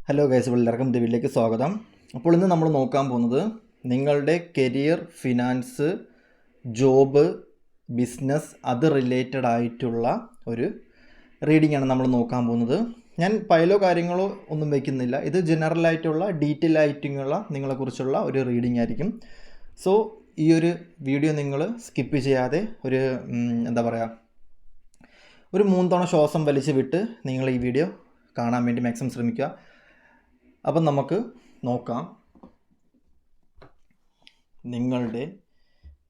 Hello guys, എല്ലാവർക്കും ഇത് വീട്ടിലേക്ക് സ്വാഗതം. അപ്പോൾ ഇന്ന് നമ്മൾ നോക്കാൻ പോകുന്നത് നിങ്ങളുടെ കരിയർ, ഫിനാൻസ്, ജോബ്, ബിസിനസ് അത് റിലേറ്റഡ് ആയിട്ടുള്ള ഒരു റീഡിംഗ് ആണ് നമ്മൾ നോക്കാൻ പോകുന്നത്. ഞാൻ പൈലോ കാര്യങ്ങളോ ഒന്നും വയ്ക്കുന്നില്ല. ഇത് ജനറലായിട്ടുള്ള ഡീറ്റെയിൽ ആയിട്ടുള്ള നിങ്ങളെക്കുറിച്ചുള്ള ഒരു റീഡിംഗ് ആയിരിക്കും. സോ ഈ ഒരു വീഡിയോ നിങ്ങൾ സ്കിപ്പ് ചെയ്യാതെ ഒരു എന്താ പറയുക, ഒരു 3 തവണ ശ്വാസം വലിച്ച് വിട്ട് നിങ്ങൾ ഈ വീഡിയോ കാണാൻ വേണ്ടി മാക്സിമം ശ്രമിക്കുക. അപ്പം നമുക്ക് നോക്കാം നിങ്ങളുടെ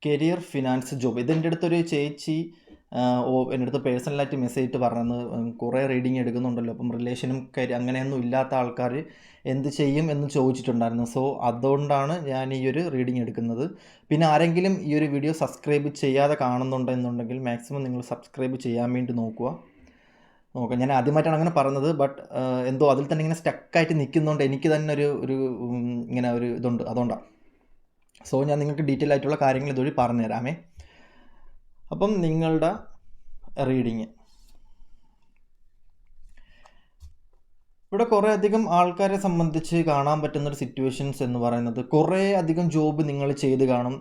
കരിയർ, ഫിനാൻസ്, ജോബ്. ഇതെൻ്റെ അടുത്തൊരു ചേച്ചി എൻ്റെ അടുത്ത് പേഴ്സണലായിട്ട് മെസ്സേജ് ഇട്ട് പറഞ്ഞത്, കുറേ റീഡിങ് എടുക്കുന്നുണ്ടല്ലോ, അപ്പം റിലേഷനും അങ്ങനെയൊന്നും ഇല്ലാത്ത ആൾക്കാർ എന്ത് ചെയ്യും എന്ന് ചോദിച്ചിട്ടുണ്ടായിരുന്നു. സോ അതുകൊണ്ടാണ് ഞാൻ ഈ ഒരു റീഡിങ് എടുക്കുന്നത്. പിന്നെ ആരെങ്കിലും ഈ ഒരു വീഡിയോ സബ്സ്ക്രൈബ് ചെയ്യാതെ കാണുന്നുണ്ടെന്നുണ്ടെങ്കിൽ മാക്സിമം നിങ്ങൾ സബ്സ്ക്രൈബ് ചെയ്യാൻ വേണ്ടി നോക്കുക. ഞാൻ ആദ്യമായിട്ടാണ് അങ്ങനെ പറഞ്ഞത്, ബട്ട് എന്തോ അതിൽ തന്നെ ഇങ്ങനെ സ്റ്റക്കായിട്ട് നിൽക്കുന്നതുകൊണ്ട് എനിക്ക് തന്നെ ഒരു ഇങ്ങനെ ഒരു ഇതുണ്ട്, അതുകൊണ്ടാണ്. സോ ഞാൻ നിങ്ങൾക്ക് ഡീറ്റെയിൽ ആയിട്ടുള്ള കാര്യങ്ങൾ ഇതുവഴി പറഞ്ഞുതരാമേ. അപ്പം നിങ്ങളുടെ റീഡിങ് ഇവിടെ കുറേ അധികം ആൾക്കാരെ സംബന്ധിച്ച് കാണാൻ പറ്റുന്നൊരു സിറ്റുവേഷൻസ് എന്ന് പറയുന്നത്, കുറേ അധികം ജോബ് നിങ്ങൾ ചെയ്ത് കാണും,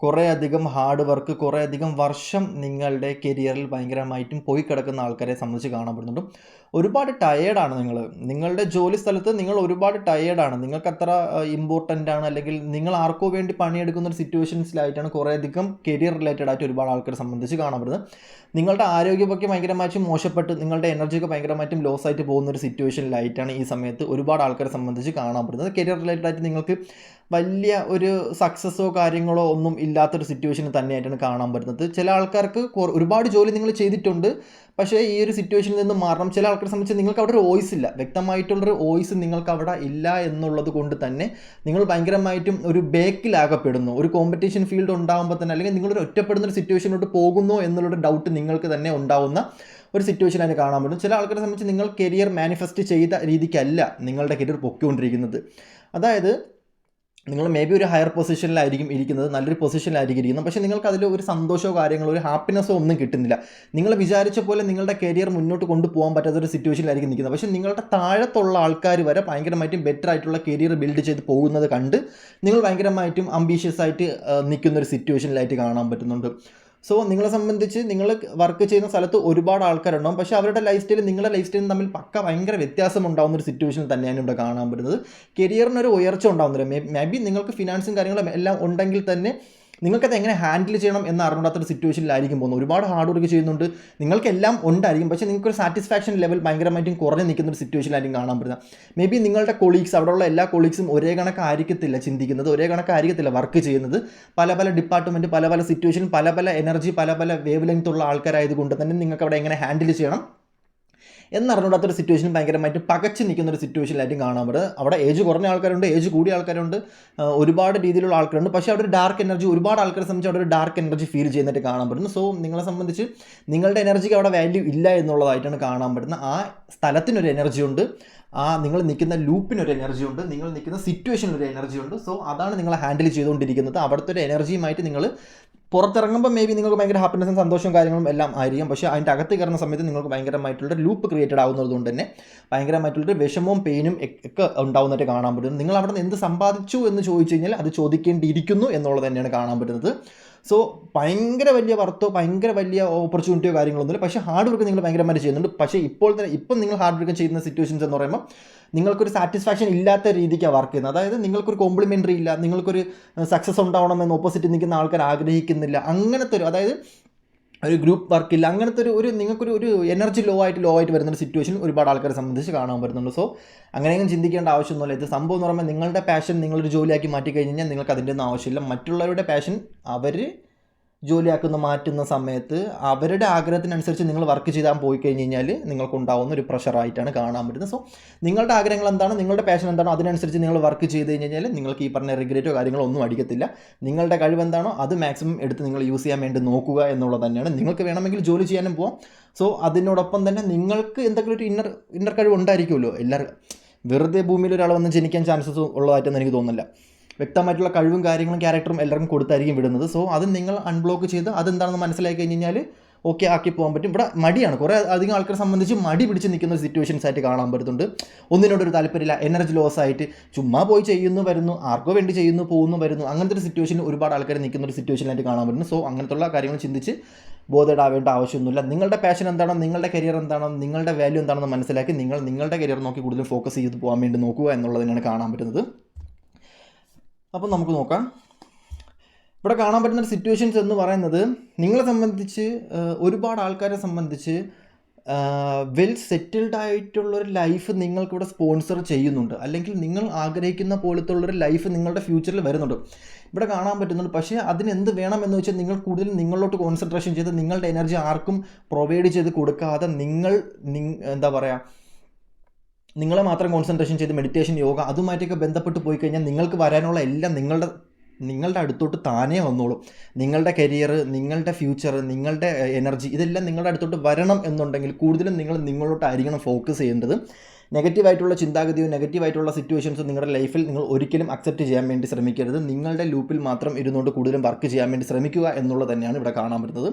കുറേ അധികം ഹാർഡ് വർക്ക്, കുറേ അധികം വർഷം നിങ്ങളുടെ കരിയറിൽ ഭയങ്കരമായിട്ടും പോയി കിടക്കുന്ന ആൾക്കാരെ സംബന്ധിച്ച് കാണാൻ പറ്റുന്നുണ്ട്. ഒരുപാട് ടയേർഡാണ് നിങ്ങളുടെ ജോലി സ്ഥലത്ത്. നിങ്ങൾ ഒരുപാട് ടയേർഡാണ്, നിങ്ങൾക്ക് അത്ര ഇമ്പോർട്ടൻ്റ് ആണ്, അല്ലെങ്കിൽ നിങ്ങൾ ആർക്കോ വേണ്ടി പണിയെടുക്കുന്ന ഒരു സിറ്റുവേഷൻസിലായിട്ടാണ് കുറേ അധികം കരിയർ റിലേറ്റഡ് ആയിട്ട് ഒരുപാട് ആൾക്കാരെ സംബന്ധിച്ച് കാണാൻ പറ്റുന്നത്. നിങ്ങളുടെ ആരോഗ്യമൊക്കെ ഭയങ്കരമായിട്ടും മോശപ്പെട്ട്, നിങ്ങളുടെ എനർജിയൊക്കെ ഭയങ്കരമായിട്ടും ലോസ് ആയിട്ട് പോകുന്ന ഒരു സിറ്റുവേഷനിലായിട്ടാണ് ഈ സമയത്ത് ഒരുപാട് ആൾക്കാരെ സംബന്ധിച്ച് കാണാൻ പറ്റുന്നത്. കരിയർ റിലേറ്റഡ് ആയിട്ട് നിങ്ങൾക്ക് വലിയ ഒരു സക്സസ്സോ കാര്യങ്ങളോ ഒന്നും ഇല്ലാത്തൊരു സിറ്റുവേഷനിൽ തന്നെയായിട്ടാണ് കാണാൻ പറ്റുന്നത്. ചില ആൾക്കാർക്ക് ഒരുപാട് ജോലി നിങ്ങൾ ചെയ്തിട്ടുണ്ട്, പക്ഷേ ഈ ഒരു സിറ്റുവേഷനിൽ നിന്ന് മാറണം. ചില ആൾക്കാരെ സംബന്ധിച്ച് നിങ്ങൾക്ക് അവിടെ ഒരു വോയിസ് ഇല്ല, വ്യക്തമായിട്ടുള്ളൊരു വോയിസ് നിങ്ങൾക്ക് അവിടെ ഇല്ല എന്നുള്ളത് കൊണ്ട് തന്നെ നിങ്ങൾ ഭയങ്കരമായിട്ടും ഒരു ബേക്കിലാകപ്പെടുന്നു. ഒരു കോമ്പറ്റീഷൻ ഫീൽഡ് ഉണ്ടാകുമ്പോൾ തന്നെ, അല്ലെങ്കിൽ നിങ്ങളൊരു ഒറ്റപ്പെടുന്ന ഒരു സിറ്റുവേഷനിലോട്ട് പോകുന്നു എന്നുള്ളൊരു ഡൗട്ട് നിങ്ങൾക്ക് തന്നെ ഉണ്ടാവുന്ന ഒരു സിറ്റുവേഷനാണ് കാണാൻ പറ്റും. ചില ആൾക്കാരെ സംബന്ധിച്ച് നിങ്ങൾ കരിയർ മാനിഫെസ്റ്റ് ചെയ്ത രീതിക്കല്ല നിങ്ങളുടെ കരിയർ പൊക്കിക്കൊണ്ടിരിക്കുന്നത്. അതായത് നിങ്ങൾ മേ ബി ഒരു ഹയർ പൊസിഷനിലായിരിക്കും ഇരിക്കുന്നത്, നല്ലൊരു പൊസിഷനിലായിരിക്കും ഇരിക്കുന്നത്, പക്ഷേ നിങ്ങൾക്ക് അതിൽ ഒരു സന്തോഷമോ കാര്യങ്ങളോ ഒരു ഹാപ്പിനെസ്സോ ഒന്നും കിട്ടുന്നില്ല. നിങ്ങൾ വിചാരിച്ച പോലെ നിങ്ങളുടെ കരിയർ മുന്നോട്ട് കൊണ്ടുപോകാൻ പറ്റാത്തൊരു സിറ്റുവേഷനിലായിരിക്കും നിൽക്കുന്നത്. പക്ഷേ നിങ്ങളുടെ താഴത്തുള്ള ആൾക്കാർ വരെ ഭയങ്കരമായിട്ടും ബെറ്റർ ആയിട്ടുള്ള കരിയർ ബിൽഡ് ചെയ്ത് പോകുന്നത് കണ്ട് നിങ്ങൾ ഭയങ്കരമായിട്ടും അംബീഷ്യസ് ആയിട്ട് നിൽക്കുന്നൊരു സിറ്റുവേഷനിലായിട്ട് കാണാൻ പറ്റുന്നുണ്ട്. സോ നിങ്ങളെ സംബന്ധിച്ച് നിങ്ങൾ വർക്ക് ചെയ്യുന്ന സ്ഥലത്ത് ഒരുപാട് ആൾക്കാരുണ്ടാവും, പക്ഷേ അവരുടെ ലൈഫ് സ്റ്റൈലും നിങ്ങളുടെ ലൈഫ് സ്റ്റൈലും തമ്മിൽ ഭയങ്കര വ്യത്യാസം ഉണ്ടാകുന്ന ഒരു സിറ്റുവേഷൻ തന്നെയാണ് ഇവിടെ കാണാൻ പറ്റുന്നത്. കരിയറിനൊരു ഉയർച്ച ഉണ്ടാകുന്നില്ല. മേ ബി നിങ്ങൾക്ക് ഫിനാൻസും കാര്യങ്ങളും എല്ലാം ഉണ്ടെങ്കിൽ തന്നെ നിങ്ങൾക്കത് എങ്ങനെ ഹാൻഡിൽ ചെയ്യണം എന്ന് അറിഞ്ഞാത്തൊരു സിറ്റുവേഷനിലായിരിക്കും പോകുന്നത്. ഒരുപാട് ഹാർഡ് വർക്ക് ചെയ്യുന്നുണ്ട്, നിങ്ങൾക്കെല്ലാം ഉണ്ടായിരിക്കും, പക്ഷേ നിങ്ങൾക്കൊരു സാറ്റിസ്ഫാക്ഷൻ ലെവൽ ഭയങ്കരമായിട്ടും കുറഞ്ഞ് നിൽക്കുന്ന ഒരു സിറ്റുവേഷനിലായിരിക്കും കാണാൻ പറ്റുന്നത്. മേ ബി നിങ്ങളുടെ കൊളീഗ്സ്, അവിടെയുള്ള എല്ലാ കൊളീഗ്സും ഒരേ കണക്കായിരിക്കത്തില്ല ചിന്തിക്കുന്നത്, ഒരേ കണക്കായിരിക്കത്തില്ല വർക്ക് ചെയ്യുന്നത്. പല പല ഡിപ്പാർട്ട്മെൻറ്റ്, പല പല സിറ്റുവേഷൻ, പല പല എനർജി, പല പല വേവ് ലെങ്ത് ഉള്ള ആൾക്കാരായതുകൊണ്ട് തന്നെ നിങ്ങൾക്ക് അവിടെ എങ്ങനെ ഹാൻഡിൽ ചെയ്യണം എന്നറിഞ്ഞൂടാത്തൊരു സിറ്റുവേഷൻ ഭയങ്കരമായിട്ട് പകച്ച് നിൽക്കുന്ന ഒരു സിറ്റുവേഷനിലായിട്ടും കാണാൻ പറ്റും. അവിടെ ഏജ് കുറഞ്ഞ ആൾക്കാരുണ്ട്, ഏജ് കൂടിയ ആൾക്കാരുണ്ട്, ഒരുപാട് രീതിയിലുള്ള ആൾക്കാരുണ്ട്, പക്ഷേ അവിടെ ഒരു ഡാർക്ക് എനർജി, ഒരുപാട് ആൾക്കാരെ സംബന്ധിച്ച് അവിടെ ഒരു ഡാർക്ക് എനർജി ഫീൽ ചെയ്യുന്നതായിട്ട് കാണാൻ പറ്റുന്നു. സോ നിങ്ങളെ സംബന്ധിച്ച് നിങ്ങളുടെ എനർജിക്ക് അവിടെ വാല്യൂ ഇല്ല എന്നുള്ളതായിട്ടാണ് കാണാൻ പറ്റുന്നത്. ആ സ്ഥലത്തിനൊരു എനർജി ഉണ്ട്, നിങ്ങൾ നിൽക്കുന്ന ലൂപ്പിനൊരു എനർജി ഉണ്ട്, നിങ്ങൾ നിൽക്കുന്ന സിറ്റുവേഷനൊരു എനർജി ഉണ്ട്. സോ അതാണ് നിങ്ങളെ ഹാൻഡിൽ ചെയ്തുകൊണ്ടിരിക്കുന്നത്. അവിടുത്തെ ഒരു എനർജിയുമായിട്ട് നിങ്ങൾ പുറത്തിറങ്ങുമ്പോൾ മേ ബി നിങ്ങൾക്ക് ഭയങ്കര ഹാപ്പിനെസ്സും സന്തോഷവും കാര്യങ്ങളും എല്ലാം ആയിരിക്കും, പക്ഷേ അതിൻ്റെ അകത്ത് കയറുന്ന സമയത്ത് നിങ്ങൾക്ക് ഭയങ്കരമായിട്ടുള്ള ലൂപ്പ് ക്രിയേറ്റഡ് ആവുന്നത് കൊണ്ട് തന്നെ ഭയങ്കരമായിട്ടുള്ളൊരു വിഷമവും പെയിനും ഒക്കെ ഉണ്ടാവുന്നതായിട്ട് കാണാൻ പറ്റും. നിങ്ങൾ അവിടെ നിന്ന് എന്ത് സമ്പാദിച്ചു എന്ന് ചോദിച്ചു കഴിഞ്ഞാൽ അത് ചോദിക്കേണ്ടിയിരിക്കുന്നു എന്നുള്ളത് തന്നെയാണ് കാണാൻ പറ്റുന്നത്. സോ ഭയങ്കര വലിയ വರ್ತോ ഭയങ്കര വലിയ ഓപ്പർച്യൂണിറ്റിയോ കാര്യങ്ങളൊന്നുമില്ല, പക്ഷേ ഹാർഡ് വർക്ക് നിങ്ങൾ ഭയങ്കരമായിട്ട് ചെയ്യുന്നുണ്ട്. പക്ഷേ ഇപ്പം നിങ്ങൾ ഹാർഡ് വർക്ക് ചെയ്യുന്ന സിറ്റുവേഷൻസ് എന്ന് പറയുമ്പോൾ നിങ്ങൾക്കൊരു സാറ്റിസ്ഫാക്ഷൻ ഇല്ലാത്ത രീതിക്കാണ് വർക്ക് ചെയ്യുന്നത്. അതായത് നിങ്ങൾക്കൊരു കോംപ്ലിമെൻ്ററി ഇല്ല, നിങ്ങൾക്കൊരു സക്സസ് ഉണ്ടാവണമെന്ന് ഓപ്പോസിറ്റ് നിൽക്കുന്ന ആൾക്കാർ ആഗ്രഹിക്കുന്നില്ല. അങ്ങനത്തെ ഒരു, അതായത് ഒരു ഗ്രൂപ്പ് വർക്കില്ല, അങ്ങനത്തെ ഒരു നിങ്ങൾക്കൊരു എനർജി ലോ ആയിട്ട് വരുന്നൊരു സിറ്റുവേഷൻ ഒരുപാട് ആൾക്കാരെ സംബന്ധിച്ച് കാണാൻ പറ്റുന്നുണ്ട്. സോ അങ്ങനെയും ചിന്തിക്കേണ്ട ആവശ്യമൊന്നുമില്ല. ഇത് സംഭവം എന്ന് പറയുമ്പോൾ നിങ്ങളുടെ പാഷൻ നിങ്ങളൊരു ജോലിയാക്കി മാറ്റി കഴിഞ്ഞ് കഴിഞ്ഞാൽ നിങ്ങൾക്ക് അതിൻ്റെ ഒന്നും ആവശ്യമില്ല. മറ്റുള്ളവരുടെ പാഷൻ അവർ ജോലിയാക്കുന്ന മാറ്റുന്ന സമയത്ത് അവരുടെ ആഗ്രഹത്തിനനുസരിച്ച് നിങ്ങൾ വർക്ക് ചെയ്താൽ പോയി കഴിഞ്ഞ് കഴിഞ്ഞാൽ നിങ്ങൾക്കുണ്ടാവുന്ന ഒരു പ്രഷറായിട്ടാണ് കാണാൻ പറ്റുന്നത്. സോ നിങ്ങളുടെ ആഗ്രഹങ്ങൾ എന്താണ്, നിങ്ങളുടെ പാഷൻ എന്താണോ അതിനനുസരിച്ച് നിങ്ങൾ വർക്ക് ചെയ്ത് കഴിഞ്ഞാൽ നിങ്ങൾക്ക് ഈ പറഞ്ഞ റിഗ്രറ്റോ കാര്യങ്ങളോ ഒന്നും അടിക്കത്തില്ല. നിങ്ങളുടെ കഴിവ് എന്താണോ അത് മാക്സിമം എടുത്ത് നിങ്ങൾ യൂസ് ചെയ്യാൻ വേണ്ടി നോക്കുക എന്നുള്ളത് തന്നെയാണ്. നിങ്ങൾക്ക് വേണമെങ്കിൽ ജോലി ചെയ്യാനും പോകാം. സോ അതിനോടൊപ്പം തന്നെ നിങ്ങൾക്ക് എന്തെങ്കിലും ഒരു ഇന്നർ കഴിവ് ഉണ്ടായിരിക്കുമല്ലോ. എല്ലാവർക്കും വെറുതെ ഭൂമിയിൽ ഒരാൾ വന്ന് ജനിക്കാൻ ചാൻസസ് ഉള്ളതായിട്ടൊന്നും എനിക്ക് തോന്നുന്നില്ല. വ്യക്തമായിട്ടുള്ള കഴിവും കാര്യങ്ങളും ക്യാരക്ടറും എല്ലാവർക്കും കൊടുത്തായിരിക്കും വിടുന്നത്. സോ അത് നിങ്ങൾ അൺബ്ലോക്ക് ചെയ്ത് അതെന്താണെന്ന് മനസ്സിലാക്കി കഴിഞ്ഞ് കഴിഞ്ഞാൽ ഓക്കെ ആക്കി പോകാൻ പറ്റും. ഇവിടെ മടിയാണ്, കുറേ അധികം ആൾക്കാരെ സംബന്ധിച്ച് മടി പിടിച്ച് നിൽക്കുന്ന സിറ്റുവേഷൻസ് ആയിട്ട് കാണാൻ പറ്റുന്നുണ്ട്. ഒന്നിനോടൊരു താല്പര്യമില്ല, എനർജി ലോസ് ആയിട്ട് ചുമ്മാ പോയി ചെയ്യുന്നു വരുന്നു, ആർക്കോ വേണ്ടി ചെയ്യുന്നു പോകുന്നു വരുന്നു, അങ്ങനത്തെ ഒരു സിറ്റുവേഷനിൽ ഒരുപാട് ആൾക്കാർ നിൽക്കുന്ന ഒരു സിറ്റുവേഷനായിട്ട് കാണാൻ പറ്റുന്നു. സോ അങ്ങനത്തുള്ള കാര്യങ്ങൾ ചിന്തിച്ച് ബോധേഡാവേണ്ട ആവശ്യമൊന്നുമില്ല. നിങ്ങളുടെ പാഷൻ എന്താണോ, നിങ്ങളുടെ കരിയർ എന്താണോ, നിങ്ങളുടെ വാല്യൂ എന്താണെന്ന് മനസ്സിലാക്കി നിങ്ങൾ നിങ്ങളുടെ കരിയർ നോക്കി കൂടുതൽ ഫോക്കസ് ചെയ്ത് പോകാൻ വേണ്ടി നോക്കുക എന്നുള്ളത് തന്നെയാണ് കാണാൻ പറ്റുന്നത്. അപ്പം നമുക്ക് നോക്കാം. ഇവിടെ കാണാൻ പറ്റുന്ന സിറ്റുവേഷൻസ് എന്ന് പറയുന്നത് നിങ്ങളെ സംബന്ധിച്ച് ഒരുപാട് ആൾക്കാരെ സംബന്ധിച്ച് വെൽ സെറ്റിൽഡ് ആയിട്ടുള്ളൊരു ലൈഫ് നിങ്ങൾക്കിവിടെ സ്പോൺസർ ചെയ്യുന്നുണ്ട്, അല്ലെങ്കിൽ നിങ്ങൾ ആഗ്രഹിക്കുന്ന പോലത്തെ ഉള്ളൊരു ലൈഫ് നിങ്ങളുടെ ഫ്യൂച്ചറിൽ വരുന്നുണ്ട്, ഇവിടെ കാണാൻ പറ്റുന്നുണ്ട്. പക്ഷേ അതിനെന്ത് വേണമെന്ന് വെച്ചാൽ നിങ്ങൾ കൂടുതൽ നിങ്ങളിലോട്ട് കോൺസെൻട്രേഷൻ ചെയ്ത് നിങ്ങളുടെ എനർജി ആർക്കും പ്രൊവൈഡ് ചെയ്ത് കൊടുക്കാതെ എന്താ പറയുക, നിങ്ങളെ മാത്രം കോൺസെൻട്രേഷൻ ചെയ്ത് മെഡിറ്റേഷൻ, യോഗ അതുമായിട്ടൊക്കെ ബന്ധപ്പെട്ട് പോയി കഴിഞ്ഞാൽ നിങ്ങൾക്ക് വരാനുള്ള എല്ലാം നിങ്ങളുടെ അടുത്തോട്ട് താനേ വന്നോളും. നിങ്ങളുടെ കരിയർ, നിങ്ങളുടെ ഫ്യൂച്ചർ, നിങ്ങളുടെ എനർജി ഇതെല്ലാം നിങ്ങളുടെ അടുത്തോട്ട് വരണം എന്നുണ്ടെങ്കിൽ കൂടുതലും നിങ്ങളോട്ടായിരിക്കണം ഫോക്കസ് ചെയ്യേണ്ടത്. നെഗറ്റീവായിട്ടുള്ള ചിന്താഗതിയോ നെഗറ്റീവായിട്ടുള്ള സിറ്റുവേഷൻസോ നിങ്ങളുടെ ലൈഫിൽ നിങ്ങൾ ഒരിക്കലും അക്സെപ്റ്റ് ചെയ്യാൻ വേണ്ടി ശ്രമിക്കരുത്. നിങ്ങളുടെ ലൂപ്പിൽ മാത്രം ഇരുന്നുകൊണ്ട് കൂടുതലും വർക്ക് ചെയ്യാൻ വേണ്ടി ശ്രമിക്കുക എന്നുള്ളത് തന്നെയാണ് ഇവിടെ കാണാൻ പറ്റുന്നത്.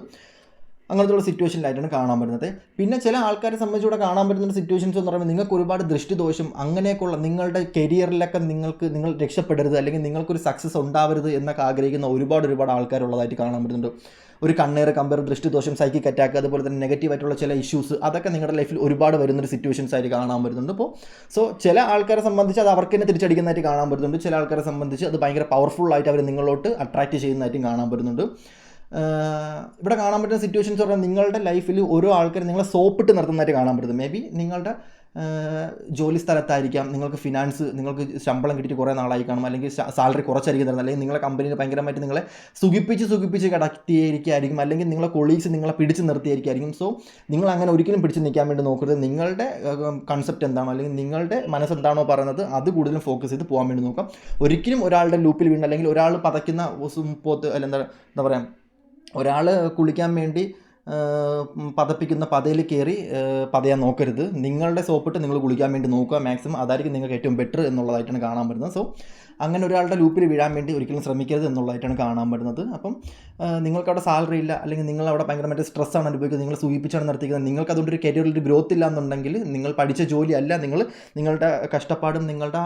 അങ്ങനത്തുള്ള സിറ്റുവേഷനിലായിട്ടാണ് കാണാൻ പറ്റുന്നത്. പിന്നെ ചില ആൾക്കാരെ സംബന്ധിച്ച് ഇവിടെ കാണാൻ പറ്റുന്ന സിറ്റുവേഷൻസ് എന്ന് പറയുമ്പോൾ നിങ്ങൾക്ക് ഒരുപാട് ദൃഷ്ടിദോഷം അങ്ങനെയൊക്കെയുള്ള നിങ്ങളുടെ കരിയറിലൊക്കെ നിങ്ങൾ രക്ഷപ്പെടരുത്, അല്ലെങ്കിൽ നിങ്ങൾക്കൊരു സക്സസ് ഉണ്ടാവരുത് എന്നൊക്കെ ആഗ്രഹിക്കുന്ന ഒരുപാട് ആൾക്കാരുള്ളതായിട്ട് കാണാൻ പറ്റുന്നുണ്ട്. ഒരു കണ്ണേറ്, കമ്പയർ, ദൃഷ്ടിദോഷം, സൈക്കിക് അറ്റാക്ക്, അതുപോലെ തന്നെ നെഗറ്റീവായിട്ടുള്ള ചില ഇഷ്യൂസ് അതൊക്കെ നിങ്ങളുടെ ലൈഫിൽ ഒരുപാട് വരുന്നൊരു സിറ്റുവേഷൻസ് ആയിട്ട് കാണാൻ പറ്റുന്നുണ്ട്. സോ ചില ആൾക്കാരെ സംബന്ധിച്ച് അത് അവർക്ക് തന്നെ തിരിച്ചടിക്കുന്നതായിട്ട് കാണാൻ പറ്റുന്നുണ്ട്. ചില ആൾക്കാരെ സംബന്ധിച്ച് അത് ഭയങ്കര പവർഫുള്ളായിട്ട് അവർ നിങ്ങളോട്ട് അട്രാക്റ്റ് ചെയ്യുന്നതായിട്ടും കാണാൻ പറ്റുന്നുണ്ട്. ഇവിടെ കാണാൻ പറ്റുന്ന സിറ്റുവേഷൻസ് പറഞ്ഞാൽ നിങ്ങളുടെ ലൈഫിൽ ഓരോ ആൾക്കാർ നിങ്ങളെ സോപ്പിട്ട് നിർത്തുന്നതായിട്ട് കാണാൻ പറ്റുന്നത്. മേ ബി നിങ്ങളുടെ ജോലി സ്ഥലത്തായിരിക്കാം, നിങ്ങൾക്ക് ശമ്പളം കിട്ടിയിട്ട് കുറേ നാളായി കാണും, അല്ലെങ്കിൽ സാലറി കുറച്ചായിരിക്കും തരുന്നത്, അല്ലെങ്കിൽ നിങ്ങളെ കമ്പനിയിൽ ഭയങ്കരമായിട്ട് നിങ്ങളെ സുഖിപ്പിച്ച് കിടത്തിയായിരിക്കും, അല്ലെങ്കിൽ നിങ്ങളെ കൊളീഗ്സ് നിങ്ങളെ പിടിച്ച് നിർത്തിയായിരിക്കും. സോ നിങ്ങൾ അങ്ങനെ ഒരിക്കലും പിടിച്ച് നിൽക്കാൻ വേണ്ടി നോക്കരുത്. നിങ്ങളുടെ കൺസെപ്റ്റ് എന്താണോ, അല്ലെങ്കിൽ നിങ്ങളുടെ മനസ്സെന്താണോ പറയുന്നത് അത് കൂടുതലും ഫോക്കസ് ചെയ്ത് പോകാൻ വേണ്ടി നോക്കാം. ഒരിക്കലും ഒരാളുടെ ലൂപ്പിൽ വീണ്, അല്ലെങ്കിൽ ഒരാൾ പതയ്ക്കുന്ന പോത്ത്, എന്താ പറയുക, ഒരാൾ കുളിക്കാൻ വേണ്ടി പതപ്പിക്കുന്ന പതയിൽ കയറി പതയാൻ നോക്കരുത്. നിങ്ങളുടെ സോപ്പിട്ട് നിങ്ങൾ കുളിക്കാൻ വേണ്ടി നോക്കുക മാക്സിമം. അതായിരിക്കും നിങ്ങൾക്ക് ഏറ്റവും ബെറ്റർ എന്നുള്ളതായിട്ടാണ് കാണാൻ പറ്റുന്നത്. സോ അങ്ങനെ ഒരാളുടെ ലൂപ്പിൽ വീഴാൻ വേണ്ടി ഒരിക്കലും ശ്രമിക്കരുത് എന്നുള്ളതായിട്ടാണ് കാണാൻ പറ്റുന്നത്. അപ്പം നിങ്ങൾക്കവിടെ സാലറി ഇല്ല, അല്ലെങ്കിൽ നിങ്ങളവിടെ ഭയങ്കരമായിട്ട് സ്ട്രെസ്സാണ് അനുഭവിക്കുന്നത്, നിങ്ങൾ സൂചിപ്പിച്ചാണ് നിർത്തിക്കുന്നത്, നിങ്ങൾക്ക് അതുകൊണ്ട് ഒരു കരിയറിൽ ഒരു ഗ്രോത്ത് ഇല്ല എന്നുണ്ടെങ്കിൽ നിങ്ങൾ പഠിച്ച ജോലിയല്ല, നിങ്ങളുടെ കഷ്ടപ്പാടും നിങ്ങളുടെ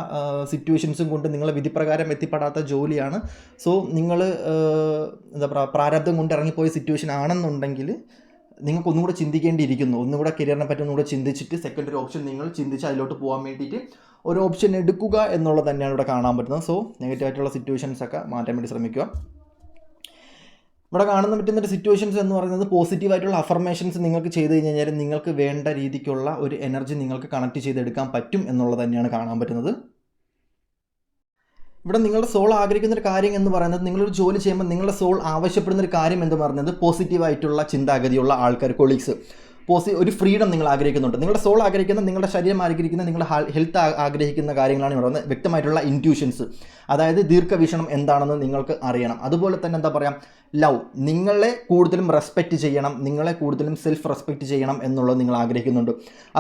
സിറ്റുവേഷൻസും കൊണ്ട് നിങ്ങളെ വിധിപ്രകാരം എത്തിപ്പെടാത്ത ജോലിയാണ്. സോ നിങ്ങൾ എന്താ പറയുക, പ്രാരബ്ധം കൊണ്ട് ഇറങ്ങിപ്പോയ സിറ്റുവേഷൻ ആണെന്നുണ്ടെങ്കിൽ നിങ്ങൾക്ക് ഒന്നും കൂടെ ചിന്തിക്കേണ്ടിയിരിക്കുന്നു. ഒന്നും കൂടെ കരിയറിനെ പറ്റി ഒന്നും കൂടെ ചിന്തിച്ചിട്ട് സെക്കൻഡറി ഓപ്ഷൻ നിങ്ങൾ ചിന്തിച്ച് അതിലോട്ട് പോകാൻ വേണ്ടിയിട്ട് ഒരു ഓപ്ഷൻ എടുക്കുക എന്നുള്ളത് തന്നെയാണ് ഇവിടെ കാണാൻ പറ്റുന്നത്. സോ നെഗറ്റീവായിട്ടുള്ള സിറ്റുവേഷൻസൊക്കെ മാറ്റാൻ വേണ്ടി ശ്രമിക്കുക. ഇവിടെ കാണുന്ന പറ്റുന്നൊരു സിറ്റുവേഷൻസ് എന്ന് പറയുന്നത് പോസിറ്റീവായിട്ടുള്ള അഫർമേഷൻസ് നിങ്ങൾക്ക് ചെയ്ത് കഴിഞ്ഞാൽ നിങ്ങൾക്ക് വേണ്ട രീതിക്കുള്ള ഒരു എനർജി നിങ്ങൾക്ക് കണക്ട് ചെയ്തെടുക്കാൻ പറ്റും എന്നുള്ളത് തന്നെയാണ് കാണാൻ പറ്റുന്നത്. ഇവിടെ നിങ്ങളുടെ സോൾ ആഗ്രഹിക്കുന്ന ഒരു കാര്യം എന്ന് പറയുന്നത്, നിങ്ങളൊരു ജോലി ചെയ്യുമ്പോൾ നിങ്ങളുടെ സോൾ ആവശ്യപ്പെടുന്ന ഒരു കാര്യം എന്ന് പറയുന്നത് പോസിറ്റീവായിട്ടുള്ള ചിന്താഗതിയുള്ള ആൾക്കാർ, കൊളീഗ്സ്, ഒരു ഫ്രീഡം നിങ്ങൾ ആഗ്രഹിക്കുന്നുണ്ട്. നിങ്ങളുടെ സോൾ ആഗ്രഹിക്കുന്ന, നിങ്ങളുടെ ശരീരം ആഗ്രഹിക്കുന്ന, നിങ്ങളുടെ ഹെൽത്ത് ആഗ്രഹിക്കുന്ന കാര്യങ്ങളാണ് ഇവിടെ പറയുന്നത്. വ്യക്തമായിട്ടുള്ള ഇൻറ്റ്യൂഷൻസ്, അതായത് ദീർഘവീക്ഷണം എന്താണെന്ന് നിങ്ങൾക്ക് അറിയണം. അതുപോലെ തന്നെ എന്താ പറയുക, ലവ്, നിങ്ങളെ കൂടുതലും റെസ്പെക്റ്റ് ചെയ്യണം, നിങ്ങളെ കൂടുതലും സെൽഫ് റെസ്പെക്റ്റ് ചെയ്യണം എന്നുള്ളത് നിങ്ങൾ ആഗ്രഹിക്കുന്നുണ്ട്.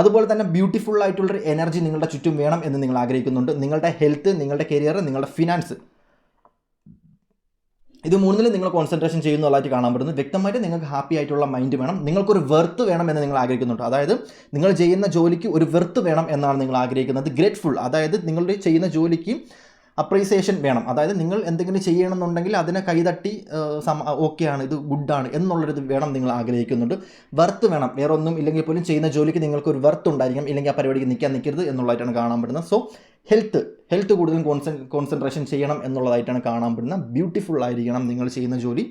അതുപോലെ തന്നെ ബ്യൂട്ടിഫുൾ ആയിട്ടുള്ളൊരു എനർജി നിങ്ങളുടെ ചുറ്റും വേണം എന്ന് നിങ്ങൾ ആഗ്രഹിക്കുന്നുണ്ട്. നിങ്ങളുടെ ഹെൽത്ത്, നിങ്ങളുടെ കരിയർ, നിങ്ങളുടെ ഫിനാൻസ്, ഇത് മൂന്നിലും നിങ്ങൾ കോൺസെൻട്രേഷൻ ചെയ്യുന്നതായിട്ട് കാണാൻ പറ്റുന്നത്. വ്യക്തമായിട്ട് നിങ്ങൾക്ക് ഹാപ്പി ആയിട്ടുള്ള മൈൻഡ് വേണം, നിങ്ങൾക്കൊരു വെർത്ത് വേണം എന്ന് നിങ്ങൾ ആഗ്രഹിക്കുന്നുണ്ട്. അതായത് നിങ്ങൾ ചെയ്യുന്ന ജോലിക്ക് ഒരു വെർത്ത് വേണം എന്നാണ് നിങ്ങൾ ആഗ്രഹിക്കുന്നത്. ഗ്രേറ്റ്ഫുൾ, അതായത് നിങ്ങളുടെ ചെയ്യുന്ന ജോലിക്ക് അപ്രീസിയേഷൻ വേണം. അതായത് നിങ്ങൾ എന്തെങ്കിലും ചെയ്യണമെന്നുണ്ടെങ്കിൽ അതിനെ കൈതട്ടി ഓക്കെയാണ്, ഇത് ഗുഡാണ് എന്നുള്ളൊരിത് വേണം നിങ്ങൾ ആഗ്രഹിക്കുന്നുണ്ട്. വെർത്ത് വേണം, വേറെ ഒന്നും ഇല്ലെങ്കിൽ പോലും ചെയ്യുന്ന ജോലിക്ക് നിങ്ങൾക്ക് ഒരു വെർത്ത് ഉണ്ടായിരിക്കും, ഇല്ലെങ്കിൽ ആ പരിപാടിക്ക് നിൽക്കരുത് എന്നുള്ളതായിട്ടാണ് കാണാൻ പറ്റുന്നത്. സോ ഹെൽത്ത് കൂടുതലും കോൺസെൻട്രേഷൻ ചെയ്യണം എന്നുള്ളതായിട്ടാണ് കാണാൻ പറ്റുന്നത്. ബ്യൂട്ടിഫുൾ ആയിരിക്കണം നിങ്ങൾ ചെയ്യുന്ന ജോലി,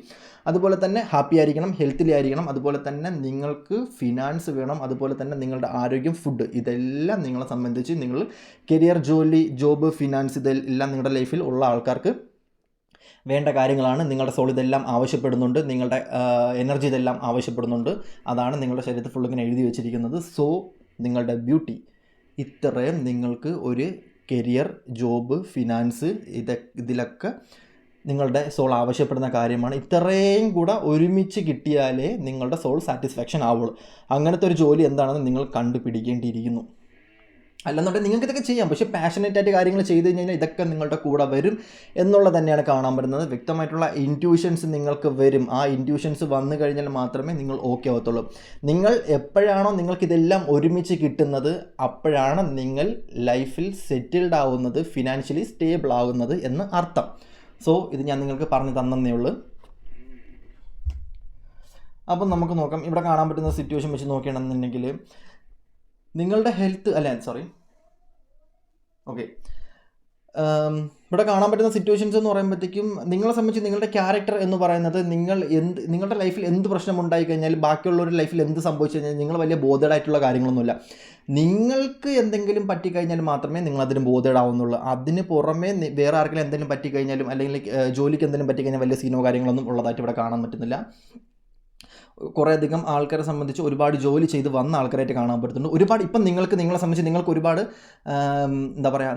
അതുപോലെ തന്നെ ഹാപ്പി ആയിരിക്കണം, ഹെൽത്തിലി ആയിരിക്കണം, അതുപോലെ തന്നെ നിങ്ങൾക്ക് ഫിനാൻസ് വേണം, അതുപോലെ തന്നെ നിങ്ങളുടെ ആരോഗ്യം, ഫുഡ്, ഇതെല്ലാം നിങ്ങളെ സംബന്ധിച്ച് നിങ്ങൾ കരിയർ, ജോബ്, ഫിനാൻസ് ഇതെല്ലാം നിങ്ങളുടെ ലൈഫിൽ ഉള്ള ആൾക്കാർക്ക് വേണ്ട കാര്യങ്ങളാണ്. നിങ്ങളുടെ സോൾ ഇതെല്ലാം ആവശ്യപ്പെടുന്നുണ്ട്, നിങ്ങളുടെ എനർജി ഇതെല്ലാം ആവശ്യപ്പെടുന്നുണ്ട്. അതാണ് നിങ്ങളുടെ ശരീരത്തിൽ ഫുൾ ഇങ്ങനെ എഴുതി വെച്ചിരിക്കുന്നത്. സോ നിങ്ങളുടെ ബ്യൂട്ടി, ഇത്രയും നിങ്ങൾക്ക് ഒരു കരിയർ, ജോബ്, ഫിനാൻസ് ഇതിലൊക്കെ നിങ്ങളുടെ സോൾ ആവശ്യപ്പെടുന്ന കാര്യമാണ്. ഇത്രയും കൂടെ ഒരുമിച്ച് കിട്ടിയാലേ നിങ്ങളുടെ സോൾ സാറ്റിസ്ഫാക്ഷൻ ആവുള്ളൂ. അങ്ങനത്തെ ഒരു ജോലി എന്താണെന്ന് നിങ്ങൾ കണ്ടുപിടിക്കേണ്ടിയിരിക്കുന്നു. അല്ലെന്നുണ്ടെങ്കിൽ നിങ്ങൾക്ക് ഇതൊക്കെ ചെയ്യാം, പക്ഷേ പാഷനേറ്റ് ആയിട്ട് കാര്യങ്ങൾ ചെയ്ത് കഴിഞ്ഞാൽ ഇതൊക്കെ നിങ്ങളുടെ കൂടെ വരും എന്നുള്ളത് തന്നെയാണ് കാണാൻ പറ്റുന്നത്. വ്യക്തമായിട്ടുള്ള ഇൻറ്റ്യൂഷൻസ് നിങ്ങൾക്ക് വരും. ആ ഇൻറ്റ്യൂഷൻസ് വന്നു കഴിഞ്ഞാൽ മാത്രമേ നിങ്ങൾ ഓക്കെ ആവത്തുള്ളൂ. നിങ്ങൾ എപ്പോഴാണോ നിങ്ങൾക്കിതെല്ലാം ഒരുമിച്ച് കിട്ടുന്നത്, അപ്പോഴാണ് നിങ്ങൾ ലൈഫിൽ സെറ്റിൽഡ് ആവുന്നത്, ഫിനാൻഷ്യലി സ്റ്റേബിൾ ആവുന്നത് എന്ന് അർത്ഥം. സോ ഇത് ഞാൻ നിങ്ങൾക്ക് പറഞ്ഞു തന്നേ ഉള്ളൂ. അപ്പം നമുക്ക് നോക്കാം. ഇവിടെ കാണാൻ പറ്റുന്ന സിറ്റുവേഷൻ വെച്ച് നോക്കുകയാണെന്നുണ്ടെങ്കിൽ നിങ്ങളുടെ ഹെൽത്ത് ഓക്കെ, ഇവിടെ കാണാൻ പറ്റുന്ന സിറ്റുവേഷൻസ് എന്ന് പറയുമ്പോഴത്തേക്കും നിങ്ങളെ സംബന്ധിച്ച് നിങ്ങളുടെ ക്യാരക്ടർ എന്ന് പറയുന്നത് നിങ്ങളുടെ ലൈഫിൽ എന്ത് പ്രശ്നം ഉണ്ടായി കഴിഞ്ഞാൽ ബാക്കിയുള്ളവരുടെ ലൈഫിൽ എന്ത് സംഭവിച്ചു കഴിഞ്ഞാൽ നിങ്ങൾ വലിയ ബോധേഡായിട്ടുള്ള കാര്യങ്ങളൊന്നുമില്ല. നിങ്ങൾക്ക് എന്തെങ്കിലും പറ്റിക്കഴിഞ്ഞാൽ മാത്രമേ നിങ്ങൾ അതിന് ബോധേഡാവുന്നുള്ളൂ. അതിന് പുറമേ വേറെ ആർക്കെങ്കിലും എന്തെങ്കിലും പറ്റിക്കഴിഞ്ഞാലും അല്ലെങ്കിൽ ജോലിക്ക് എന്തെങ്കിലും പറ്റിക്കഴിഞ്ഞാൽ വലിയ സീനോ കാര്യങ്ങളൊന്നും ഉള്ളതായിട്ട് ഇവിടെ കാണാൻ പറ്റുന്നില്ല. കുറേയധികം ആൾക്കാരെ സംബന്ധിച്ച് ഒരുപാട് ജോലി ചെയ്ത് വന്ന ആൾക്കാരായിട്ട് കാണാൻ പറ്റുന്നുണ്ട്. ഒരുപാട് ഇപ്പം നിങ്ങളെ സംബന്ധിച്ച് നിങ്ങൾക്ക് ഒരുപാട്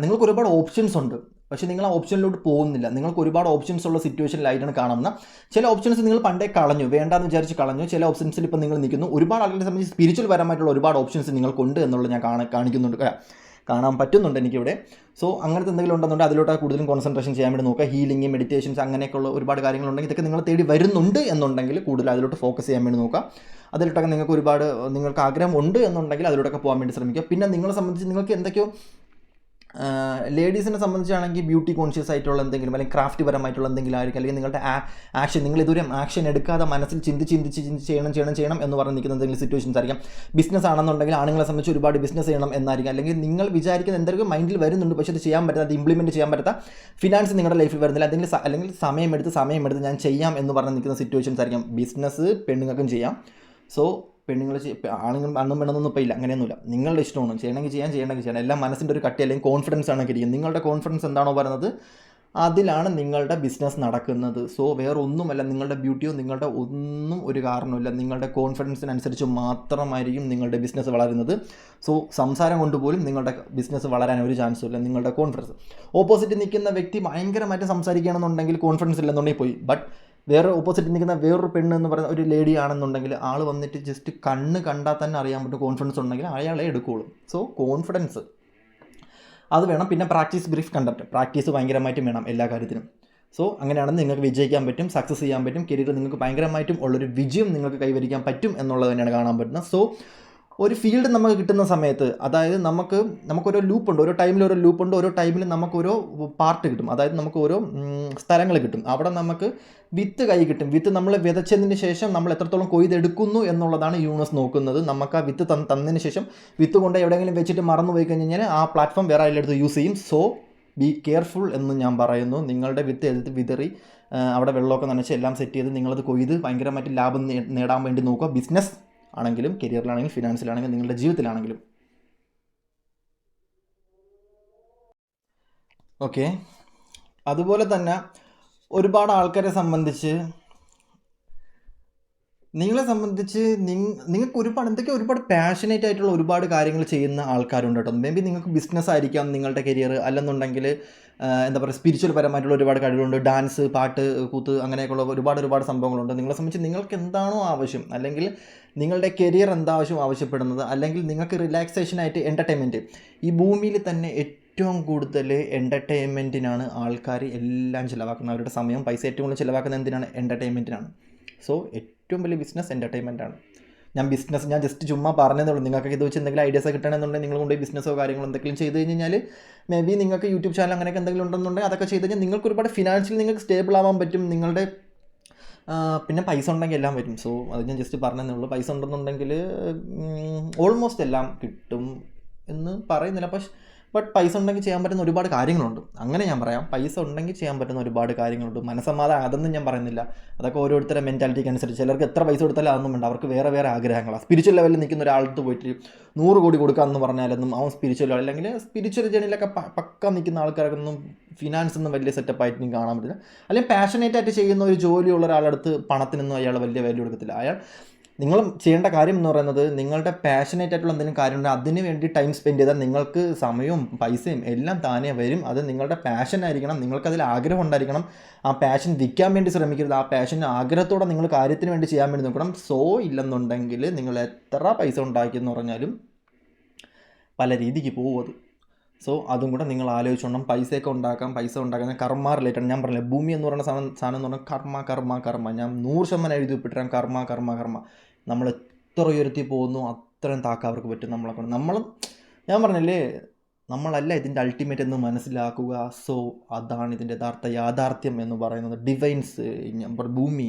നിങ്ങൾക്ക് ഒരുപാട് ഓപ്ഷൻസ് ഉണ്ട്, പക്ഷേ നിങ്ങൾ ആ ഓപ്ഷനിലോട്ട് പോകുന്നില്ല. നിങ്ങൾക്ക് ഒരുപാട് ഓപ്ഷൻസ് ഉള്ള സിറ്റുവേഷനിലായിട്ടാണ് കാണുന്നത്. ചില ഓപ്ഷൻസ് നിങ്ങൾ പണ്ടേ കളഞ്ഞു, വേണ്ടാന്ന് വിചാരിച്ച് കളഞ്ഞു. ചില ഓപ്ഷൻസിൽ ഇപ്പം നിങ്ങൾ നിൽക്കുന്നു. ഒരുപാട് ആൾക്കാരെ സംബന്ധിച്ച് സ്പിരിച്വൽ പരമായിട്ടുള്ള ഒരുപാട് ഓപ്ഷൻസ് നിങ്ങൾക്കുണ്ട് എന്നുള്ളത് ഞാൻ കാണാൻ പറ്റുന്നുണ്ട് എനിക്കിവിടെ. സോ അങ്ങനത്തെ എന്തെങ്കിലും ഉണ്ടെന്നുണ്ടെങ്കിൽ അതിലോട്ട് കൂടുതലും കോൺസെൻട്രേഷൻ ചെയ്യാൻ വേണ്ടി നോക്കുക. ഹീലിംഗ്, മെഡിറ്റേഷൻസ്, അങ്ങനെയൊക്കെയുള്ള ഒരുപാട് കാര്യങ്ങളുണ്ടെങ്കിൽ ഇതൊക്കെ നിങ്ങൾ തേടി വരുന്നുണ്ട് എന്നുണ്ടെങ്കിൽ കൂടുതൽ അതിലോട്ട് ഫോക്കസ് ചെയ്യാൻ വേണ്ടി നോക്കുക. അതിലോട്ടൊക്കെ നിങ്ങൾക്ക് ആഗ്രഹം ഉണ്ട് എന്നുണ്ടെങ്കിൽ അതിലോട്ടൊക്കെ പോകാൻ വേണ്ടി ശ്രമിക്കുക. പിന്നെ നിങ്ങളെ സംബന്ധിച്ച് നിങ്ങൾക്ക് എന്തൊക്കെയോ ലേഡീസിനെ സംബന്ധിച്ചാണെങ്കിൽ ബ്യൂട്ടി കോൺഷ്യസ് ആയിട്ടുള്ള എന്തെങ്കിലും അല്ലെങ്കിൽ ക്രാഫ്റ്റ് പരമായിട്ടുള്ള എന്തെങ്കിലും ആയിരിക്കും. അല്ലെങ്കിൽ നിങ്ങളുടെ ആക്ഷൻ, നിങ്ങൾ ഇതുവരെ ആക്ഷൻ എടുക്കാതെ മനസ്സിൽ ചിന്തിച്ച് ചെയ്യണം എന്ന് പറഞ്ഞ് നിൽക്കുന്ന എന്തെങ്കിലും സിറ്റുവേഷൻസ് ആയിരിക്കാം. ബിസിനസ് ആണെന്നുണ്ടെങ്കിൽ ആണുങ്ങളെ സംബന്ധിച്ച് ഒരുപാട് ബിസിനസ് ചെയ്യണം എന്നായിരിക്കും. അല്ലെങ്കിൽ നിങ്ങൾ വിചാരിക്കുന്ന എന്തെങ്കിലും മൈൻഡിൽ വരുന്നുണ്ട്, പക്ഷേ അത് ചെയ്യാൻ പറ്റാത്ത, അത് ഇംപ്ലിമെൻറ്റ് ചെയ്യാൻ പറ്റാത്ത, ഫിനാൻസ് നിങ്ങളുടെ ലൈഫിൽ വരുന്നില്ല, അല്ലെങ്കിൽ സമയമെടുത്ത് ഞാൻ ചെയ്യാം എന്ന് പറഞ്ഞ് നിൽക്കുന്ന സിറ്റുവേഷൻസ് ആയിരിക്കാം. ബിസിനസ് പെണ്ണുങ്ങൾക്കും ചെയ്യാം. സോ ആണുങ്ങൾ പെണ്ണെന്നൊന്നും ഇപ്പോൾ ഇല്ല, അങ്ങനെയൊന്നുമില്ല. നിങ്ങളുടെ ഇഷ്ടമാണ്, ചെയ്യണമെങ്കിൽ ചെയ്യാം. എല്ലാം മനസ്സിൻ്റെ ഒരു കട്ടി അല്ലെങ്കിൽ കോൺഫിഡൻസ് ആണ് ഇരിക്കുന്നത്. നിങ്ങളുടെ കോൺഫിഡൻസ് എന്താണോ പറയുന്നത് അതിലാണ് നിങ്ങളുടെ ബിസിനസ് നടക്കുന്നത്. സോ വേറെ ഒന്നുമല്ല, നിങ്ങളുടെ ബ്യൂട്ടിയോ നിങ്ങളുടെ ഒന്നും ഒരു കാരണമില്ല. നിങ്ങളുടെ കോൺഫിഡൻസിനനുസരിച്ച് മാത്രമായിരിക്കും നിങ്ങളുടെ ബിസിനസ് വളരുന്നത്. സോ സംസാരം കൊണ്ടുപോലും നിങ്ങളുടെ ബിസിനസ് വളരാൻ ഒരു ചാൻസും ഇല്ല. നിങ്ങളുടെ കോൺഫിഡൻസ്, ഓപ്പോസിറ്റ് നിൽക്കുന്ന വ്യക്തി ഭയങ്കരമായിട്ട് സംസാരിക്കുകയാണെന്നുണ്ടെങ്കിൽ കോൺഫിഡൻസ് ഇല്ലെന്നുണ്ടെങ്കിൽ പോയി. ബട്ട് വേറെ ഓപ്പോസിറ്റ് നിൽക്കുന്ന വേറൊരു പെണ്ണ് എന്ന് പറയുന്ന ഒരു ലേഡി ആണെന്നുണ്ടെങ്കിൽ ആൾ വന്നിട്ട് ജസ്റ്റ് കണ്ണ് കണ്ടാൽ തന്നെ അറിയാൻ പറ്റും കോൺഫിഡൻസ് ഉണ്ടെങ്കിൽ അയാളെ എടുക്കുകയുള്ളൂ. സോ കോൺഫിഡൻസ് അത് വേണം. പിന്നെ പ്രാക്ടീസ് കണ്ടക്ട്, പ്രാക്ടീസ് ഭയങ്കരമായിട്ടും വേണം എല്ലാ കാര്യത്തിനും. സോ അങ്ങനെയാണെന്ന് നിങ്ങൾക്ക് വിജയിക്കാൻ പറ്റും, സക്സസ് ചെയ്യാൻ പറ്റും. കരിയറിൽ നിങ്ങൾക്ക് ഭയങ്കരമായിട്ടും ഉള്ളൊരു വിജയം നിങ്ങൾക്ക് കൈവരിക്കാൻ പറ്റും എന്നുള്ളത് തന്നെയാണ് കാണാൻ പറ്റുന്നത്. സോ ഒരു ഫീൽഡ് നമുക്ക് കിട്ടുന്ന സമയത്ത്, അതായത് നമുക്കൊരു ലൂപ്പുണ്ട്, ഓരോ ടൈമിൽ നമുക്കൊരു പാർട്ട് കിട്ടും. അതായത് നമുക്ക് ഓരോ സ്ഥലങ്ങൾ കിട്ടും. അവിടെ നമുക്ക് വിത്ത് കൈ കിട്ടും. വിത്ത് നമ്മൾ വിതച്ചതിന് ശേഷം നമ്മൾ എത്രത്തോളം കൊയ്തെടുക്കുന്നു എന്നുള്ളതാണ് യൂണിവേഴ്സ് നോക്കുന്നത്. നമുക്ക് ആ വിത്ത് തന്നതിന് ശേഷം വിത്ത് കൊണ്ട് എവിടെയെങ്കിലും വെച്ചിട്ട് മറന്നു പോയി കഴിഞ്ഞാൽ ആ പ്ലാറ്റ്ഫോം വേറെ അതിലെടുത്ത് യൂസ് ചെയ്യും. സോ ബി കെയർഫുൾ എന്ന് ഞാൻ പറയുന്നു. നിങ്ങളുടെ വിത്ത് എടുത്ത് വിതറി അവിടെ വെള്ളമൊക്കെ നനച്ച് എല്ലാം സെറ്റ് ചെയ്ത് നിങ്ങളത് കൊയ്ത് ഭയങ്കരമായിട്ട് ലാഭം നേടാൻ വേണ്ടി നോക്കുക. ബിസിനസ് ആണെങ്കിലും, കരിയറിലാണെങ്കിലും, ഫിനാൻസിലാണെങ്കിലും, നിങ്ങളുടെ ജീവിതത്തിലാണെങ്കിലും. ഓക്കെ, അതുപോലെ തന്നെ ഒരുപാട് ആൾക്കാരെ സംബന്ധിച്ച് നിങ്ങൾക്ക് ഒരുപാട് പാഷനേറ്റ് ആയിട്ടുള്ള ഒരുപാട് കാര്യങ്ങൾ ചെയ്യുന്ന ആൾക്കാരുണ്ട് കേട്ടോ. മേ ബി നിങ്ങൾക്ക് ബിസിനസ് ആയിരിക്കാം നിങ്ങളുടെ കരിയർ, അല്ലെന്നുണ്ടെങ്കിൽ സ്പിരിച്വൽ പരമായിട്ടുള്ള ഒരുപാട് കഴിവുകളുണ്ട്. ഡാൻസ്, പാട്ട്, കൂത്ത്, അങ്ങനെയൊക്കെയുള്ള ഒരുപാട് സംഭവങ്ങളുണ്ട്. നിങ്ങളെ സംബന്ധിച്ച് നിങ്ങൾക്ക് എന്താണോ ആവശ്യം, അല്ലെങ്കിൽ നിങ്ങളുടെ കരിയർ എന്താവശ്യം ആവശ്യപ്പെടുന്നത്, അല്ലെങ്കിൽ നിങ്ങൾക്ക് റിലാക്സേഷനായിട്ട് എൻ്റർടൈൻമെൻറ്റ്, ഈ ഭൂമിയിൽ തന്നെ ഏറ്റവും കൂടുതൽ എൻ്റർടൈൻമെൻറ്റിനാണ് ആൾക്കാർ എല്ലാം ചിലവാക്കുന്നത്. അവരുടെ സമയം, പൈസ ഏറ്റവും കൂടുതൽ ചിലവാക്കുന്നത് എന്തിനാണ്? എൻ്റർടൈൻമെൻറ്റിനാണ്. സോ ഏറ്റവും വലിയ ബിസിനസ് എൻ്റർടൈൻമെൻറ്റാണ്. ഞാൻ ജസ്റ്റ് ചുമ്മാ പറഞ്ഞതേ ഉള്ളൂ. നിങ്ങൾക്ക് ഇത് വെച്ച് എന്തെങ്കിലും ഐഡിയാസ് കിട്ടണമെന്നുണ്ടെങ്കിൽ നിങ്ങൾ കൊണ്ടുപോയി ബിസിനസ്സോ കാര്യങ്ങളോ എന്തെങ്കിലും ചെയ്ത് കഴിഞ്ഞാൽ, മേ ബി നിങ്ങൾക്ക് യൂട്യൂബ് ചാനൽ അങ്ങനെയൊക്കെ എന്തെങ്കിലും ഉണ്ടെന്നുണ്ടെങ്കിൽ അതൊക്കെ ചെയ്ത് കഴിഞ്ഞാൽ നിങ്ങൾക്ക് ഒരുപാട് ഫിനാൻഷ്യലി നിങ്ങൾക്ക് സ്റ്റേബിൾ ആവാൻ പറ്റും. നിങ്ങളുടെ പിന്നെ പൈസ ഉണ്ടെങ്കിൽ എല്ലാം വരും. സോ അത് ഞാൻ ജസ്റ്റ് പറഞ്ഞതേ ഉള്ളൂ. പൈസ ഉണ്ടെന്നുണ്ടെങ്കിൽ ഓൾമോസ്റ്റ് എല്ലാം കിട്ടും എന്ന് പറയുന്നില്ല, ബട്ട് പൈസ ഉണ്ടെങ്കിൽ ചെയ്യാൻ പറ്റുന്ന ഒരുപാട് കാര്യങ്ങളുണ്ട്. അങ്ങനെ ഞാൻ പറയാം, പൈസ ഉണ്ടെങ്കിൽ ചെയ്യാൻ പറ്റുന്ന ഒരുപാട് കാര്യങ്ങളുണ്ട്. മനസ്സമാധാനം അതൊന്നും ഞാൻ പറയുന്നില്ല. അതൊക്കെ ഓരോരുത്തരുടെ മെൻറ്റാലിറ്റിക്ക് അനുസരിച്ച്. ചിലർക്ക് എത്ര പൈസ കൊടുത്താലും അതൊന്നും വേണ്ട, അവർക്ക് വേറെ ആഗ്രഹങ്ങളാണ്. സ്പിരിച്വൽ ലെവലിൽ നിൽക്കുന്ന ഒരാളത്ത് പോയിട്ട് 100 കോടി കൊടുക്കാമെന്ന് പറഞ്ഞാലൊന്നും അവൻ സ്പിരിച്വൽ, അല്ലെങ്കിൽ സ്പിരിച്വൽ ജേണിയിലൊക്കെ പക്ക നിൽക്കുന്ന ആൾക്കാർക്കൊന്നും ഫിനാൻസ് ഒന്നും വലിയ സെറ്റപ്പായിട്ട് എനിക്ക് കാണാൻ പറ്റില്ല. അല്ലെങ്കിൽ പാഷനേറ്റ് ആയിട്ട് ചെയ്യുന്ന ഒരു ജോലിയുള്ള ഒരാളടുത്ത് പണത്തിനൊന്നും അയാൾ വലിയ വാല്യൂ കൊടുക്കത്തില്ല. നിങ്ങൾ ചെയ്യേണ്ട കാര്യം എന്ന് പറയുന്നത്, നിങ്ങളുടെ പാഷനേറ്റ് ആയിട്ടുള്ള എന്തെങ്കിലും കാര്യമുണ്ട്, അതിന് വേണ്ടി ടൈം സ്പെൻഡ് ചെയ്താൽ നിങ്ങൾക്ക് സമയവും പൈസയും എല്ലാം താനേ വരും. അത് നിങ്ങളുടെ പാഷൻ ആയിരിക്കണം, നിങ്ങൾക്കതിൽ ആഗ്രഹം ഉണ്ടായിരിക്കണം. ആ പാഷൻ വിൽക്കാൻ വേണ്ടി ശ്രമിക്കരുത്. ആ പാഷൻ ആഗ്രഹത്തോടെ നിങ്ങൾ കാര്യത്തിന് വേണ്ടി ചെയ്യാൻ വേണ്ടി നോക്കണം. സോ ഇല്ലെന്നുണ്ടെങ്കിൽ നിങ്ങൾ എത്ര പൈസ ഉണ്ടാക്കിയെന്ന് പറഞ്ഞാലും പല രീതിക്ക് പോകും അത്. സോ അതും കൂടെ നിങ്ങൾ ആലോചിച്ചോണം. പൈസ ഉണ്ടാക്കുന്ന കർമ്മ റിലേറ്റഡ്. ഞാൻ പറഞ്ഞില്ല, ഭൂമി എന്ന് പറയുന്ന സാധനം എന്ന് പറഞ്ഞാൽ കർമ്മ. ഞാൻ 100% എഴുതി വിട്ടിട്ടാണ് കർമ്മ. നമ്മൾ എത്ര ഉയർത്തി പോകുന്നു അത്രയും താക്കാൻ അവർക്ക് പറ്റും നമ്മളെ കൊണ്ട്. ഞാൻ പറഞ്ഞില്ലേ, നമ്മളല്ല ഇതിൻ്റെ അൾട്ടിമേറ്റ് എന്ന് മനസ്സിലാക്കുക. സോ അതാണ് ഇതിൻ്റെ യഥാർത്ഥ യാഥാർത്ഥ്യം എന്ന് പറയുന്നത്. ഡിവൈൻസ്, ഭൂമി,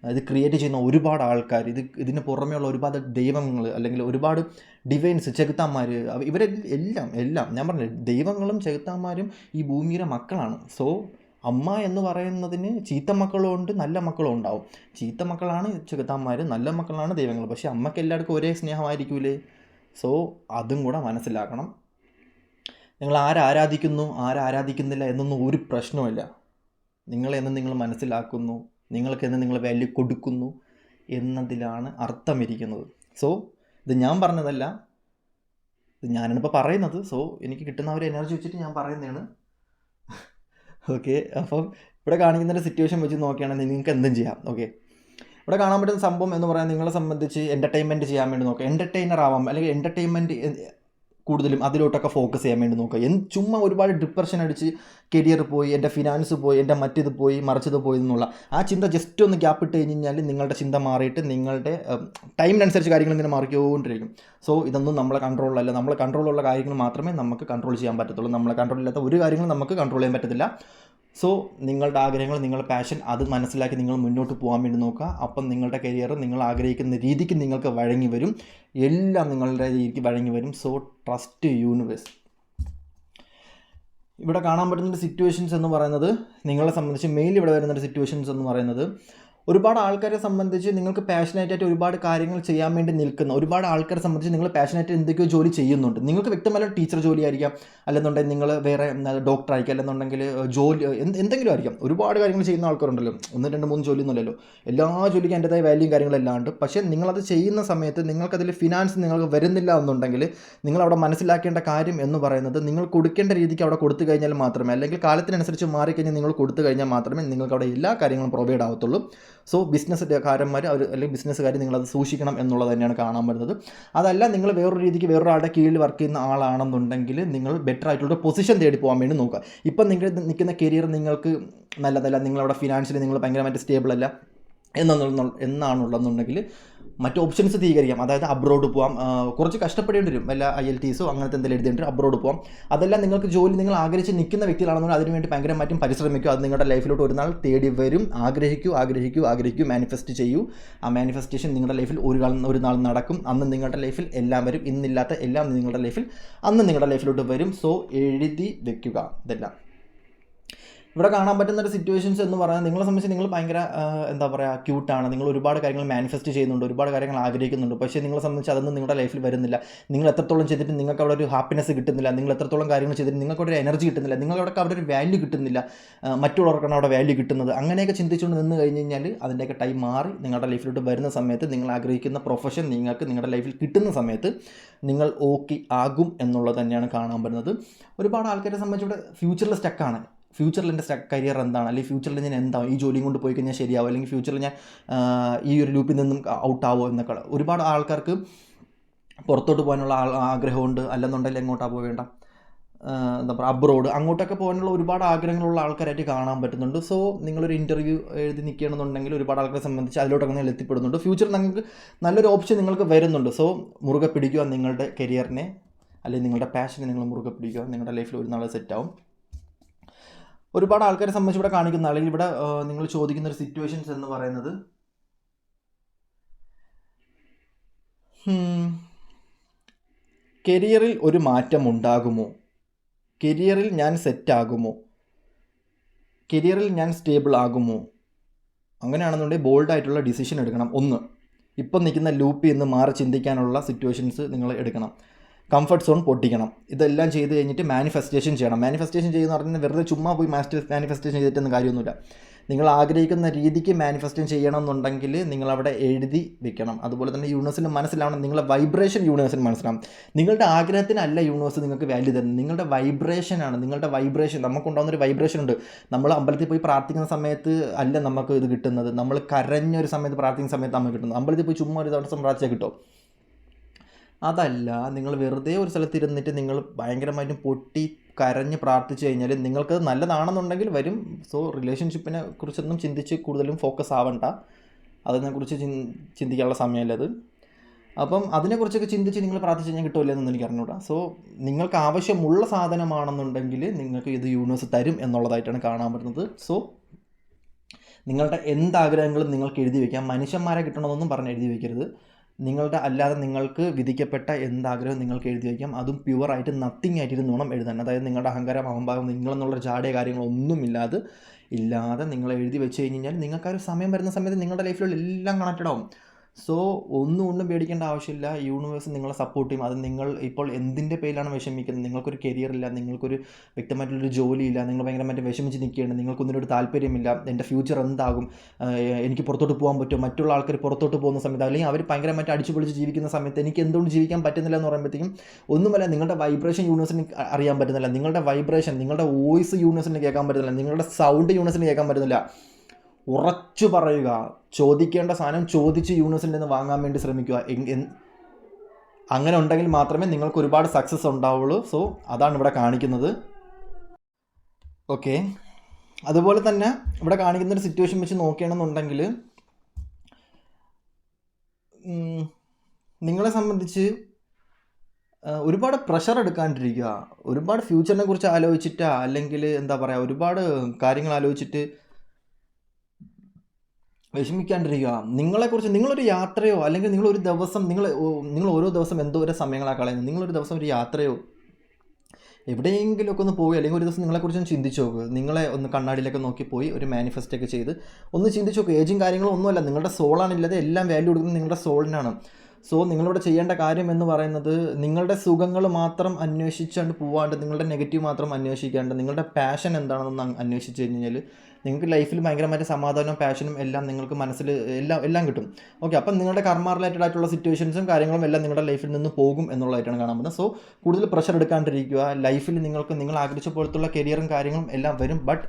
ഇത് ക്രിയേറ്റ് ചെയ്യുന്ന ഒരുപാട് ആൾക്കാർ, ഇതിന് പുറമെയുള്ള ഒരുപാട് ദൈവങ്ങൾ, അല്ലെങ്കിൽ ഒരുപാട് ഡിവൈൻസ്, ചെകുത്താന്മാർ, എല്ലാം ഞാൻ പറഞ്ഞില്ലേ, ദൈവങ്ങളും ചെകുത്താന്മാരും ഈ ഭൂമിയുടെ മക്കളാണ്. സോ അമ്മ എന്ന് പറയുന്നതിന് ചീത്ത മക്കളും ഉണ്ട്, നല്ല മക്കളും ഉണ്ടാവും. ചീത്ത മക്കളാണ് ചെകുത്താന്മാർ, നല്ല മക്കളാണ് ദൈവങ്ങൾ. പക്ഷേ അമ്മയ്ക്ക് എല്ലാവർക്കും ഒരേ സ്നേഹമായിരിക്കൂലേ? സോ അതും കൂടെ മനസ്സിലാക്കണം. നിങ്ങൾ ആരാധിക്കുന്നില്ല എന്നൊന്നും ഒരു പ്രശ്നവുമില്ല. നിങ്ങളെന്ന് നിങ്ങൾ മനസ്സിലാക്കുന്നു, നിങ്ങൾക്കെന്ന് നിങ്ങൾ വാല്യൂ കൊടുക്കുന്നു എന്നതിലാണ് അർത്ഥമിരിക്കുന്നത്. സോ ഇത് ഞാൻ പറഞ്ഞതല്ല, ഇത് ഞാനാണിപ്പോൾ പറയുന്നത്. സോ എനിക്ക് കിട്ടുന്ന ഒരു എനർജി വെച്ചിട്ട് ഞാൻ പറയുന്നതാണ്. ഓക്കെ, അപ്പം ഇവിടെ കാണിക്കുന്ന സിറ്റുവേഷൻ വെച്ച് നോക്കുകയാണെങ്കിൽ നിങ്ങൾക്ക് എന്തും ചെയ്യാം. ഓക്കെ, ഇവിടെ കാണാൻ പറ്റുന്ന സംഭവം എന്ന് പറയാൻ നിങ്ങളെ സംബന്ധിച്ച് എൻ്റർടൈൻമെൻറ്റ് ചെയ്യാൻ വേണ്ടി നോക്കുക. എൻ്റർടൈനർ ആവാം, അല്ലെങ്കിൽ എൻ്റർടൈൻമെൻറ്റ് കൂടുതലും അതിലോട്ടൊക്കെ ഫോക്കസ് ചെയ്യാൻ വേണ്ടി നോക്കുക. ചുമ്മാ ഒരുപാട് ഡിപ്രഷൻ അടിച്ച് കരിയർ പോയി, എൻ്റെ ഫിനാൻസ് പോയി, എൻ്റെ മറ്റേത് പോയി, മറിച്ചത് പോയി എന്നുള്ള ആ ചിന്ത ജസ്റ്റ് ഒന്ന് ഗ്യാപ്പ് ഇട്ട് കഴിഞ്ഞ് കഴിഞ്ഞാൽ നിങ്ങളുടെ ചിന്ത മാറിയിട്ട് നിങ്ങളുടെ ടൈമിനനുസരിച്ച് കാര്യങ്ങൾ ഇങ്ങനെ മാറിക്കൊണ്ടിരിക്കും. സോ ഇതൊന്നും നമ്മളെ കൺട്രോളിലല്ല. നമ്മളെ കൺട്രോളുള്ള കാര്യങ്ങൾ മാത്രമേ നമുക്ക് കൺട്രോൾ ചെയ്യാൻ പറ്റത്തുള്ളൂ. നമ്മളെ കൺട്രോളില്ലാത്ത ഒരു കാര്യങ്ങളും നമുക്ക് കൺട്രോൾ ചെയ്യാൻ പറ്റത്തില്ല. സോ നിങ്ങളുടെ ആഗ്രഹങ്ങൾ, നിങ്ങളുടെ പാഷൻ അത് മനസ്സിലാക്കി നിങ്ങൾ മുന്നോട്ട് പോകാൻ വേണ്ടി നോക്കുക. അപ്പം നിങ്ങളുടെ കരിയർ നിങ്ങൾ ആഗ്രഹിക്കുന്ന രീതിക്ക് നിങ്ങൾക്ക് വഴങ്ങി വരും. എല്ലാം നിങ്ങളുടെ രീതിക്ക് വഴങ്ങി വരും. So trust universe. ഇവിടെ കാണാൻ പറ്റുന്ന സിറ്റുവേഷൻസ് എന്ന് പറയുന്നത്, നിങ്ങളെ സംബന്ധിച്ച് മെയിൻ ഇവിടെ വരുന്ന സിറ്റുവേഷൻസ് എന്ന് പറയുന്നത്, ഒരുപാട് ആൾക്കാരെ സംബന്ധിച്ച് നിങ്ങൾക്ക് പാഷനേറ്റായിട്ട് ഒരുപാട് കാര്യങ്ങൾ ചെയ്യാൻ വേണ്ടി നിൽക്കുന്ന ഒരുപാട് ആൾക്കാരെ സംബന്ധിച്ച് നിങ്ങൾ പാഷനേറ്റ് എന്തൊക്കെയോ ജോലി ചെയ്യുന്നുണ്ട്. നിങ്ങൾക്ക് വ്യക്തമായ ടീച്ചർ ജോലി ആയിരിക്കാം, അല്ലെന്നുണ്ടെങ്കിൽ നിങ്ങൾ വേറെ ഡോക്ടർ ആയിരിക്കും, അല്ലെന്നുണ്ടെങ്കിൽ ജോലി എന്തെങ്കിലും ആയിരിക്കാം. ഒരുപാട് കാര്യങ്ങൾ ചെയ്യുന്ന ആൾക്കാരുണ്ടല്ലോ, 1, 2, 3 ജോലിയൊന്നുമല്ലല്ലോ. എല്ലാ ജോലിക്കും അതിൻ്റെതായ വാല്യൂയും കാര്യങ്ങളെല്ലാം ഉണ്ട്. പക്ഷേ നിങ്ങളത് ചെയ്യുന്ന സമയത്ത് നിങ്ങൾക്കതിൽ ഫിനാൻസ് നിങ്ങൾക്ക് വരുന്നില്ല എന്നുണ്ടെങ്കിൽ നിങ്ങളവിടെ മനസ്സിലാക്കേണ്ട കാര്യം എന്ന് പറയുന്നത്, നിങ്ങൾ കൊടുക്കേണ്ട രീതിക്ക് അവിടെ കൊടുത്തു കഴിഞ്ഞാൽ മാത്രമേ, അല്ലെങ്കിൽ കാലത്തിനനുസരിച്ച് മാറിക്കഴിഞ്ഞാൽ നിങ്ങൾ കൊടുത്തു കഴിഞ്ഞാൽ മാത്രമേ നിങ്ങൾക്ക് അവിടെ എല്ലാ കാര്യങ്ങളും പ്രൊവൈഡ് ആവത്തുള്ളൂ. സോ ബിസിനസ്സുകാരന്മാർ അല്ലെങ്കിൽ ബിസിനസ്സുകാർ നിങ്ങളത് സൂക്ഷിക്കണം എന്നുള്ളത് തന്നെയാണ് കാണാൻ വരുന്നത്. അതല്ല, നിങ്ങൾ വേറൊരു രീതിക്ക് വേറൊരാളുടെ കീഴിൽ വർക്ക് ചെയ്യുന്ന ആളാണെന്നുണ്ടെങ്കിൽ നിങ്ങൾ ബെറ്റർ ആയിട്ടുള്ള പൊസിഷൻ തേടി പോകാൻ വേണ്ടി നോക്കുക. ഇപ്പം നിങ്ങൾ നിൽക്കുന്ന കരിയർ നിങ്ങൾക്ക് നല്ലതല്ല, നിങ്ങളവിടെ ഫിനാൻഷ്യലി നിങ്ങൾ ഭയങ്കരമായിട്ട് സ്റ്റേബിൾ അല്ല എന്നാണുള്ളതെന്നുണ്ടെങ്കിൽ മറ്റ് ഓപ്ഷൻസ് സ്വീകരിക്കാം. അതായത് അബ്രോഡ് പോകാം, കുറച്ച് കഷ്ടപ്പെടേണ്ടി വരും, വല്ല IELTS അങ്ങനത്തെ എന്തെങ്കിലും എഴുതിയിട്ട് അബ്രോഡ് പോകാം. അതെല്ലാം നിങ്ങൾക്ക് ജോലി നിങ്ങൾ ആഗ്രഹിച്ച് നിൽക്കുന്ന വ്യക്തികളാണെന്നുണ്ടെങ്കിൽ അതിനുവേണ്ടി ഭയങ്കരമായിട്ടും പരിശ്രമിക്കുക. അത് നിങ്ങളുടെ ലൈഫിലോട്ട് ഒരു നാൾ തേടി വരും. ആഗ്രഹിക്കൂ, മാനിഫെസ്റ്റ് ചെയ്യൂ. ആ മാനിഫെസ്റ്റേഷൻ നിങ്ങളുടെ ലൈഫിൽ ഒരു നാൾ നടക്കും. അന്ന് നിങ്ങളുടെ ലൈഫിൽ എല്ലാം വരും. ഇന്നില്ലാത്ത എല്ലാം നിങ്ങളുടെ ലൈഫിൽ അന്ന് നിങ്ങളുടെ ലൈഫിലോട്ട് വരും. സോ എഴുതി വെക്കുക ഇതെല്ലാം. ഇവിടെ കാണാൻ പറ്റുന്ന ഒരു സിറ്റുവേഷൻസ് എന്ന് പറയുന്നത്, നിങ്ങളെ സംബന്ധിച്ച് നിങ്ങൾ ഭയങ്കര എന്താ പറയുക, ക്യൂട്ടാണ്. നിങ്ങൾ ഒരുപാട് കാര്യങ്ങൾ മാനിഫെസ്റ്റ് ചെയ്യുന്നുണ്ട്, ഒരുപാട് കാര്യങ്ങൾ ആഗ്രഹിക്കുന്നുണ്ട്. പക്ഷേ നിങ്ങളെ സംബന്ധിച്ച് അതൊന്നും നിങ്ങളുടെ ലൈഫിൽ വരുന്നില്ല. നിങ്ങൾ എത്രത്തോളം ചെയ്തിട്ട് നിങ്ങൾക്ക് അവിടെ ഒരു ഹാപ്പിനെസ് കിട്ടുന്നില്ല. നിങ്ങൾ എത്രത്തോളം കാര്യങ്ങൾ ചെയ്തിട്ട് നിങ്ങൾക്ക് അവിടെ ഒരു എനർജി കിട്ടുന്നില്ല. നിങ്ങൾക്ക് അവിടെ ഒരു വാല്യൂ കിട്ടുന്നില്ല. മറ്റുള്ളവർക്കാണ് അവിടെ വാല്യൂ കിട്ടുന്നത്. അങ്ങനെയൊക്കെ ചിന്തിച്ചുകൊണ്ട് നിന്ന് കഴിഞ്ഞ് കഴിഞ്ഞാൽ അതിൻ്റെയൊക്കെ ടൈം മാറി നിങ്ങളുടെ ലൈഫിലോട്ട് വരുന്ന സമയത്ത്, നിങ്ങൾ ആഗ്രഹിക്കുന്ന പ്രൊഫഷൻ നിങ്ങൾക്ക് നിങ്ങളുടെ ലൈഫിൽ കിട്ടുന്ന സമയത്ത് നിങ്ങൾ ഓക്കെ ആകും എന്നുള്ളത് തന്നെയാണ് കാണാൻ പറ്റുന്നത്. ഒരുപാട് ആൾക്കാരെ സംബന്ധിച്ച് ഇവിടെ ഫ്യൂച്ചറിൽ സ്റ്റക്കാണ്. ഫ്യൂച്ചറിൽ എൻ്റെ കരിയർ എന്താണ്, അല്ലെങ്കിൽ ഫ്യൂച്ചറിൽ ഞാൻ എന്താവും, ഈ ജോലിയും കൊണ്ട് പോയി കഴിഞ്ഞാൽ ശരിയാവും, അല്ലെങ്കിൽ ഫ്യൂച്ചറിൽ ഞാൻ ഈ ഒരു ലൂപ്പിൽ നിന്നും ഔട്ടാവോ എന്നൊക്കെ ഒരുപാട് ആൾക്കാർക്ക് പുറത്തോട്ട് പോകാനുള്ള ആഗ്രഹമുണ്ട്. അല്ലെന്നുണ്ടെങ്കിൽ എങ്ങോട്ടാണ് പോവേണ്ട, എന്താ പറയുക, അബ്രോഡ് അങ്ങോട്ടൊക്കെ പോകാനുള്ള ഒരുപാട് ആഗ്രഹങ്ങളുള്ള ആൾക്കാരായിട്ട് കാണാൻ പറ്റുന്നുണ്ട്. സോ നിങ്ങളൊരു ഇൻ്റർവ്യൂ എഴുതി നിൽക്കുകയാണെന്നുണ്ടെങ്കിൽ ഒരുപാട് ആൾക്കാരെ സംബന്ധിച്ച് അതിലോട്ടൊക്കെ നിങ്ങൾ എത്തിപ്പെടുന്നുണ്ട്. ഫ്യൂച്ചറിൽ നിങ്ങൾക്ക് നല്ലൊരു ഓപ്ഷൻ നിങ്ങൾക്ക് വരുന്നുണ്ട്. സോ മുറുകെ പിടിക്കുക നിങ്ങളുടെ കരിയറിനെ, അല്ലെങ്കിൽ നിങ്ങളുടെ പാഷനെ നിങ്ങൾ മുറുകെ പിടിക്കുക. നിങ്ങളുടെ ലൈഫിൽ ഒരു നാളെ സെറ്റാവും. ഒരുപാട് ആൾക്കാരെ സംബന്ധിച്ച് ഇവിടെ കാണിക്കുന്ന, അല്ലെങ്കിൽ ഇവിടെ നിങ്ങൾ ചോദിക്കുന്ന ഒരു സിറ്റുവേഷൻസ് എന്ന് പറയുന്നത്, കരിയറിൽ ഒരു മാറ്റം ഉണ്ടാകുമോ, കരിയറിൽ ഞാൻ സെറ്റാകുമോ, കരിയറിൽ ഞാൻ സ്റ്റേബിൾ ആകുമോ? അങ്ങനെയാണെന്നുണ്ടെങ്കിൽ ബോൾഡായിട്ടുള്ള ഡിസിഷൻ എടുക്കണം. ഇപ്പം നിൽക്കുന്ന ലൂപ്പിൽ നിന്ന് മാറി ചിന്തിക്കാനുള്ള സിറ്റുവേഷൻസ് നിങ്ങൾ എടുക്കണം. കംഫർട്ട് സോൺ പൊട്ടിക്കണം. ഇതെല്ലാം ചെയ്ത് കഴിഞ്ഞിട്ട് മാനിഫെസ്റ്റേഷൻ ചെയ്യണം. മാനിഫെസ്റ്റേഷൻ ചെയ്യുന്ന പറഞ്ഞാൽ വെറുതെ ചുമ്മാ പോയി മാനിഫെസ്റ്റേഷൻ ചെയ്തിട്ടൊന്നും കാര്യമൊന്നുമില്ല. നിങ്ങൾ ആഗ്രഹിക്കുന്ന രീതിക്ക് മാനിഫെസ്റ്റേഷൻ ചെയ്യണമെന്നുണ്ടെങ്കിൽ നിങ്ങളവിടെ എഴുതി വെക്കണം. അതുപോലെ തന്നെ യൂണിവേഴ്സിന് മനസ്സിലാവണം, നിങ്ങളുടെ വൈബ്രേഷൻ യൂണിവേഴ്സിന് മനസ്സിലാവും. നിങ്ങളുടെ ആഗ്രഹത്തിനല്ല യൂണിവേഴ്സ് നിങ്ങൾക്ക് വാല്യൂ തരുന്നത്, നിങ്ങളുടെ വൈബ്രേഷനാണ്. നിങ്ങളുടെ വൈബ്രേഷൻ, നമുക്കുണ്ടാകുന്നൊരു വൈബ്രേഷൻ ഉണ്ട്. നമ്മൾ അമ്പലത്തിൽ പോയി പ്രാർത്ഥിക്കുന്ന സമയത്ത് അല്ല നമുക്ക് ഇത് കിട്ടുന്നത്, നമ്മൾ കരഞ്ഞൊരു സമയത്ത് പ്രാർത്ഥിക്കുന്ന സമയത്ത് നമുക്ക് കിട്ടുന്നത്. അമ്പലത്തിൽ പോയി ചുമ്മാ ഒരു ദിവസം പ്രാർത്ഥിച്ചാൽ കിട്ടുമോ? അതല്ല, നിങ്ങൾ വെറുതെ ഒരു സ്ഥലത്തിരുന്നിട്ട് നിങ്ങൾ ഭയങ്കരമായിട്ടും പൊട്ടി കരഞ്ഞ് പ്രാർത്ഥിച്ചു കഴിഞ്ഞാൽ നിങ്ങൾക്കത് നല്ലതാണെന്നുണ്ടെങ്കിൽ വരും. സോ റിലേഷൻഷിപ്പിനെ കുറിച്ചൊന്നും ചിന്തിച്ച് കൂടുതലും ഫോക്കസ് ആവണ്ട. അതിനെക്കുറിച്ച് ചിന്തിക്കാനുള്ള സമയമല്ല അത്. അപ്പം അതിനെക്കുറിച്ചൊക്കെ ചിന്തിച്ച് നിങ്ങൾ പ്രാർത്ഥിച്ച് കഴിഞ്ഞാൽ കിട്ടുമല്ലോ എന്നൊന്നും എനിക്ക് അറിഞ്ഞൂടാ. സോ നിങ്ങൾക്ക് ആവശ്യമുള്ള സാധനമാണെന്നുണ്ടെങ്കിൽ നിങ്ങൾക്ക് ഇത് യൂണിവേഴ്സ് തരും എന്നുള്ളതായിട്ടാണ് കാണാൻ പറ്റുന്നത്. സോ നിങ്ങളുടെ എന്താഗ്രഹങ്ങളും നിങ്ങൾക്ക് എഴുതി വയ്ക്കാം. മനുഷ്യന്മാരെ കിട്ടണമെന്നൊന്നും പറഞ്ഞ് എഴുതി വയ്ക്കരുത്. നിങ്ങളുടെ അല്ലാതെ നിങ്ങൾക്ക് വിധിക്കപ്പെട്ട എന്താഗ്രഹം നിങ്ങൾക്ക് എഴുതി വയ്ക്കാം. അതും പ്യുവറായിട്ട് നത്തിങ് ആയിട്ടിരുന്ന് വേണം എഴുതാൻ. അതായത് നിങ്ങളുടെ അഹങ്കാരം, അഹംഭാവം, നിങ്ങളെന്നുള്ള ജാടയ കാര്യങ്ങളൊന്നും ഇല്ലാതെ നിങ്ങൾ എഴുതി വെച്ച് കഴിഞ്ഞാൽ നിങ്ങൾക്ക് ആ ഒരു സമയം വരുന്ന സമയത്ത് നിങ്ങളുടെ ലൈഫിലുള്ള എല്ലാം കണക്റ്റഡ് ആവും. സോ ഒന്നും പേടിക്കേണ്ട ആവശ്യമില്ല. യൂണിവേഴ്സ് നിങ്ങളെ സപ്പോർട്ട് ചെയ്യും. അത് നിങ്ങൾ ഇപ്പോൾ എന്തിൻ്റെ പേരിലാണ് വിഷമിക്കുന്നത്, നിങ്ങൾക്കൊരു കരിയറില്ല, നിങ്ങൾക്കൊരു വ്യക്തമായിട്ടുള്ളൊരു ജോലിയില്ല, നിങ്ങൾ ഭയങ്കരമായിട്ട് വിഷമിച്ച് നിൽക്കുകയാണ്, നിങ്ങൾക്കൊന്നിനൊരു താല്പര്യമില്ല, എൻ്റെ ഫ്യൂച്ചർ എന്താകും, എനിക്ക് പുറത്തോട്ട് പോകാൻ പറ്റുമോ, മറ്റുള്ള ആൾക്കാർ പുറത്തോട്ട് പോകുന്ന സമയത്ത് അല്ലെങ്കിൽ അവർ ഭയങ്കരമായിട്ട് അടിച്ചു പൊളിച്ച് ജീവിക്കുന്ന സമയത്ത് എനിക്ക് എന്തുകൊണ്ട് ജീവിക്കാൻ പറ്റുന്നില്ല എന്ന് പറയുമ്പോഴത്തേക്കും ഒന്നുമല്ല, നിങ്ങളുടെ വൈബ്രേഷൻ യൂണിവേഴ്സിന് അറിയാൻ പറ്റുന്നില്ല, നിങ്ങളുടെ വൈബ്രേഷൻ, നിങ്ങളുടെ വോയിസ് യൂണിവേഴ്സിന് കേൾക്കാൻ പറ്റുന്നില്ല, നിങ്ങളുടെ സൗണ്ട് യൂണിവേഴ്സിന് കേൾക്കാൻ പറ്റുന്നില്ല. ഉറച്ചു പറയുക, ചോദിക്കേണ്ട സാധനം ചോദിച്ച് യൂണിവേഴ്സിൽ നിന്ന് വാങ്ങാൻ വേണ്ടി ശ്രമിക്കുക. അങ്ങനെ ഉണ്ടെങ്കിൽ മാത്രമേ നിങ്ങൾക്ക് ഒരുപാട് സക്സസ് ഉണ്ടാവുള്ളൂ. സോ അതാണ് ഇവിടെ കാണിക്കുന്നത്. ഓക്കെ, അതുപോലെ തന്നെ ഇവിടെ കാണിക്കുന്ന ഒരു സിറ്റുവേഷൻ വെച്ച് നോക്കുകയാണെന്നുണ്ടെങ്കിൽ നിങ്ങളെ സംബന്ധിച്ച് ഒരുപാട് പ്രഷർ എടുക്കാണ്ടിരിക്കുക. ഒരുപാട് ഫ്യൂച്ചറിനെ കുറിച്ച് ആലോചിച്ചിട്ട്, അല്ലെങ്കിൽ എന്താ പറയുക, ഒരുപാട് കാര്യങ്ങൾ ആലോചിച്ചിട്ട് വിഷമിക്കാണ്ടിരിക്കുക. നിങ്ങളെക്കുറിച്ച് നിങ്ങളൊരു യാത്രയോ അല്ലെങ്കിൽ നിങ്ങളൊരു ദിവസം നിങ്ങൾ ഓരോ ദിവസം എന്തോരം സമയങ്ങളാണ് കളയുന്നത്. നിങ്ങളൊരു ദിവസം ഒരു യാത്രയോ എവിടെയെങ്കിലുമൊക്കെ ഒന്ന് പോയി, അല്ലെങ്കിൽ ഒരു ദിവസം നിങ്ങളെക്കുറിച്ചൊന്ന് ചിന്തിച്ച് നോക്കുക. നിങ്ങളെ ഒന്ന് കണ്ണാടിയിലൊക്കെ നോക്കി പോയി ഒരു മാനിഫെസ്റ്റൊക്കെ ചെയ്ത് ഒന്ന് ചിന്തിച്ച് നോക്കുക. ഏജും കാര്യങ്ങളും ഒന്നുമല്ല, നിങ്ങളുടെ സോളാണില്ലാതെ എല്ലാം വാല്യൂ കൊടുക്കുന്നത് നിങ്ങളുടെ സോളിനാണ്. സോ നിങ്ങളിവിടെ ചെയ്യേണ്ട കാര്യം എന്ന് പറയുന്നത് നിങ്ങളുടെ സുഖങ്ങൾ മാത്രം അന്വേഷിച്ചുകൊണ്ട് പോവാണ്ട്, നിങ്ങളുടെ നെഗറ്റീവ് മാത്രം അന്വേഷിക്കാണ്ട് നിങ്ങളുടെ പാഷൻ എന്താണെന്ന് അന്വേഷിച്ച് കഴിഞ്ഞാൽ നിങ്ങൾക്ക് ലൈഫിൽ ഭയങ്കരമായിട്ട് സമാധാനവും പാഷനും എല്ലാം നിങ്ങൾക്ക് മനസ്സിൽ എല്ലാം കിട്ടും. ഓക്കെ, അപ്പം നിങ്ങളുടെ കർമ്മ റിലേറ്റഡ് ആയിട്ടുള്ള സിറ്റുവേഷൻസും കാര്യങ്ങളും എല്ലാം നിങ്ങളുടെ ലൈഫിൽ നിന്ന് പോകും എന്നുള്ളതായിട്ടാണ് കാണാൻ പറ്റുന്നത്. സോ കൂടുതൽ പ്രഷർ എടുക്കാണ്ടിരിക്കുക. ലൈഫിൽ നിങ്ങൾ ആഗ്രഹിച്ച പോലത്തുള്ള കരിയറും കാര്യങ്ങളും എല്ലാം വരും. ബട്ട്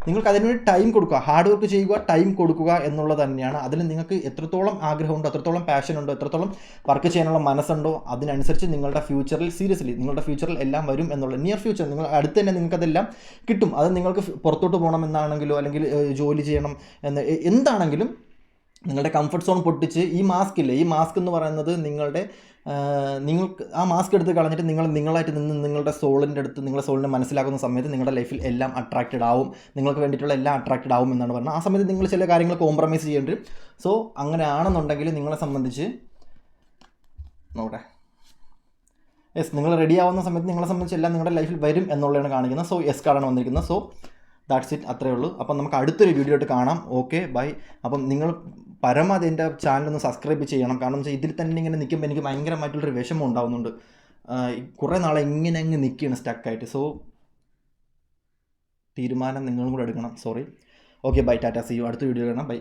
നിങ്ങൾക്ക് അതിനുവേണ്ടി ടൈം കൊടുക്കുക, ഹാർഡ് വർക്ക് ചെയ്യുക, ടൈം കൊടുക്കുക എന്നുള്ളത് തന്നെയാണ്. അതിൽ നിങ്ങൾക്ക് എത്രത്തോളം ആഗ്രഹമുണ്ടോ, എത്രത്തോളം പാഷൻ ഉണ്ടോ, എത്രത്തോളം വർക്ക് ചെയ്യാനുള്ള മനസ്സുണ്ടോ, അതിനനുസരിച്ച് നിങ്ങളുടെ ഫ്യൂച്ചറിൽ നിങ്ങളുടെ ഫ്യൂച്ചറിൽ എല്ലാം വരും എന്നുള്ള നിയർ ഫ്യൂച്ചർ നിങ്ങൾ അടുത്ത് തന്നെ നിങ്ങൾക്കതെല്ലാം കിട്ടും. അത് നിങ്ങൾക്ക് പുറത്തോട്ട് പോകണമെന്നാണെങ്കിലോ അല്ലെങ്കിൽ ജോലി ചെയ്യണം എന്താണെങ്കിലും നിങ്ങളുടെ കംഫർട്ട് സോൺ പൊട്ടിച്ച് ഈ മാസ്ക് എന്ന് പറയുന്നത് നിങ്ങൾക്ക് ആ മാസ്ക് എടുത്ത് കളഞ്ഞിട്ട് നിങ്ങളായിട്ട് നിന്ന് നിങ്ങളുടെ സോളിനെ മനസ്സിലാക്കുന്ന സമയത്ത് നിങ്ങളുടെ ലൈഫിൽ എല്ലാം അട്രാക്റ്റഡ് ആവും. നിങ്ങൾക്ക് വേണ്ടിയിട്ടുള്ള എല്ലാം അട്രാക്റ്റഡ് ആവും എന്നാണ് പറഞ്ഞത്. ആ സമയത്ത് നിങ്ങൾ ചില കാര്യങ്ങൾ കോംപ്രമൈസ് ചെയ്യേണ്ടി വരും. സോ അങ്ങനെ ആണെന്നുണ്ടെങ്കിൽ നിങ്ങളെ സംബന്ധിച്ച് നോക്കട്ടെ, നിങ്ങൾ റെഡി ആവുന്ന സമയത്ത് നിങ്ങളെ സംബന്ധിച്ച് എല്ലാം നിങ്ങളുടെ ലൈഫിൽ വരും എന്നുള്ളതാണ് കാണിക്കുന്നത്. സോ കാർഡാണ് വന്നിരിക്കുന്നത്. സോ ദാറ്റ്സ് ഇറ്റ്, അത്രയേ ഉള്ളൂ. അപ്പം നമുക്ക് അടുത്തൊരു വീഡിയോ ആയിട്ട് കാണാം. Okay, bye. അപ്പം നിങ്ങൾ പരമാവധി എൻ്റെ ചാനലൊന്ന് സബ്സ്ക്രൈബ് ചെയ്യണം. കാരണം വെച്ചാൽ ഇതിൽ തന്നെ ഇങ്ങനെ നിൽക്കുമ്പോൾ എനിക്ക് ഭയങ്കരമായിട്ടുള്ളൊരു വിഷമം ഉണ്ടാകുന്നുണ്ട്. കുറേ നാളെ ഇങ്ങനെ അങ്ങ് നിൽക്കുകയാണ് സ്റ്റക്കായിട്ട്. സോ തീരുമാനം നിങ്ങളും കൂടെ എടുക്കണം. Sorry. Okay, bye, tata, see you. അടുത്ത വീഡിയോ കാണാം. ബൈ.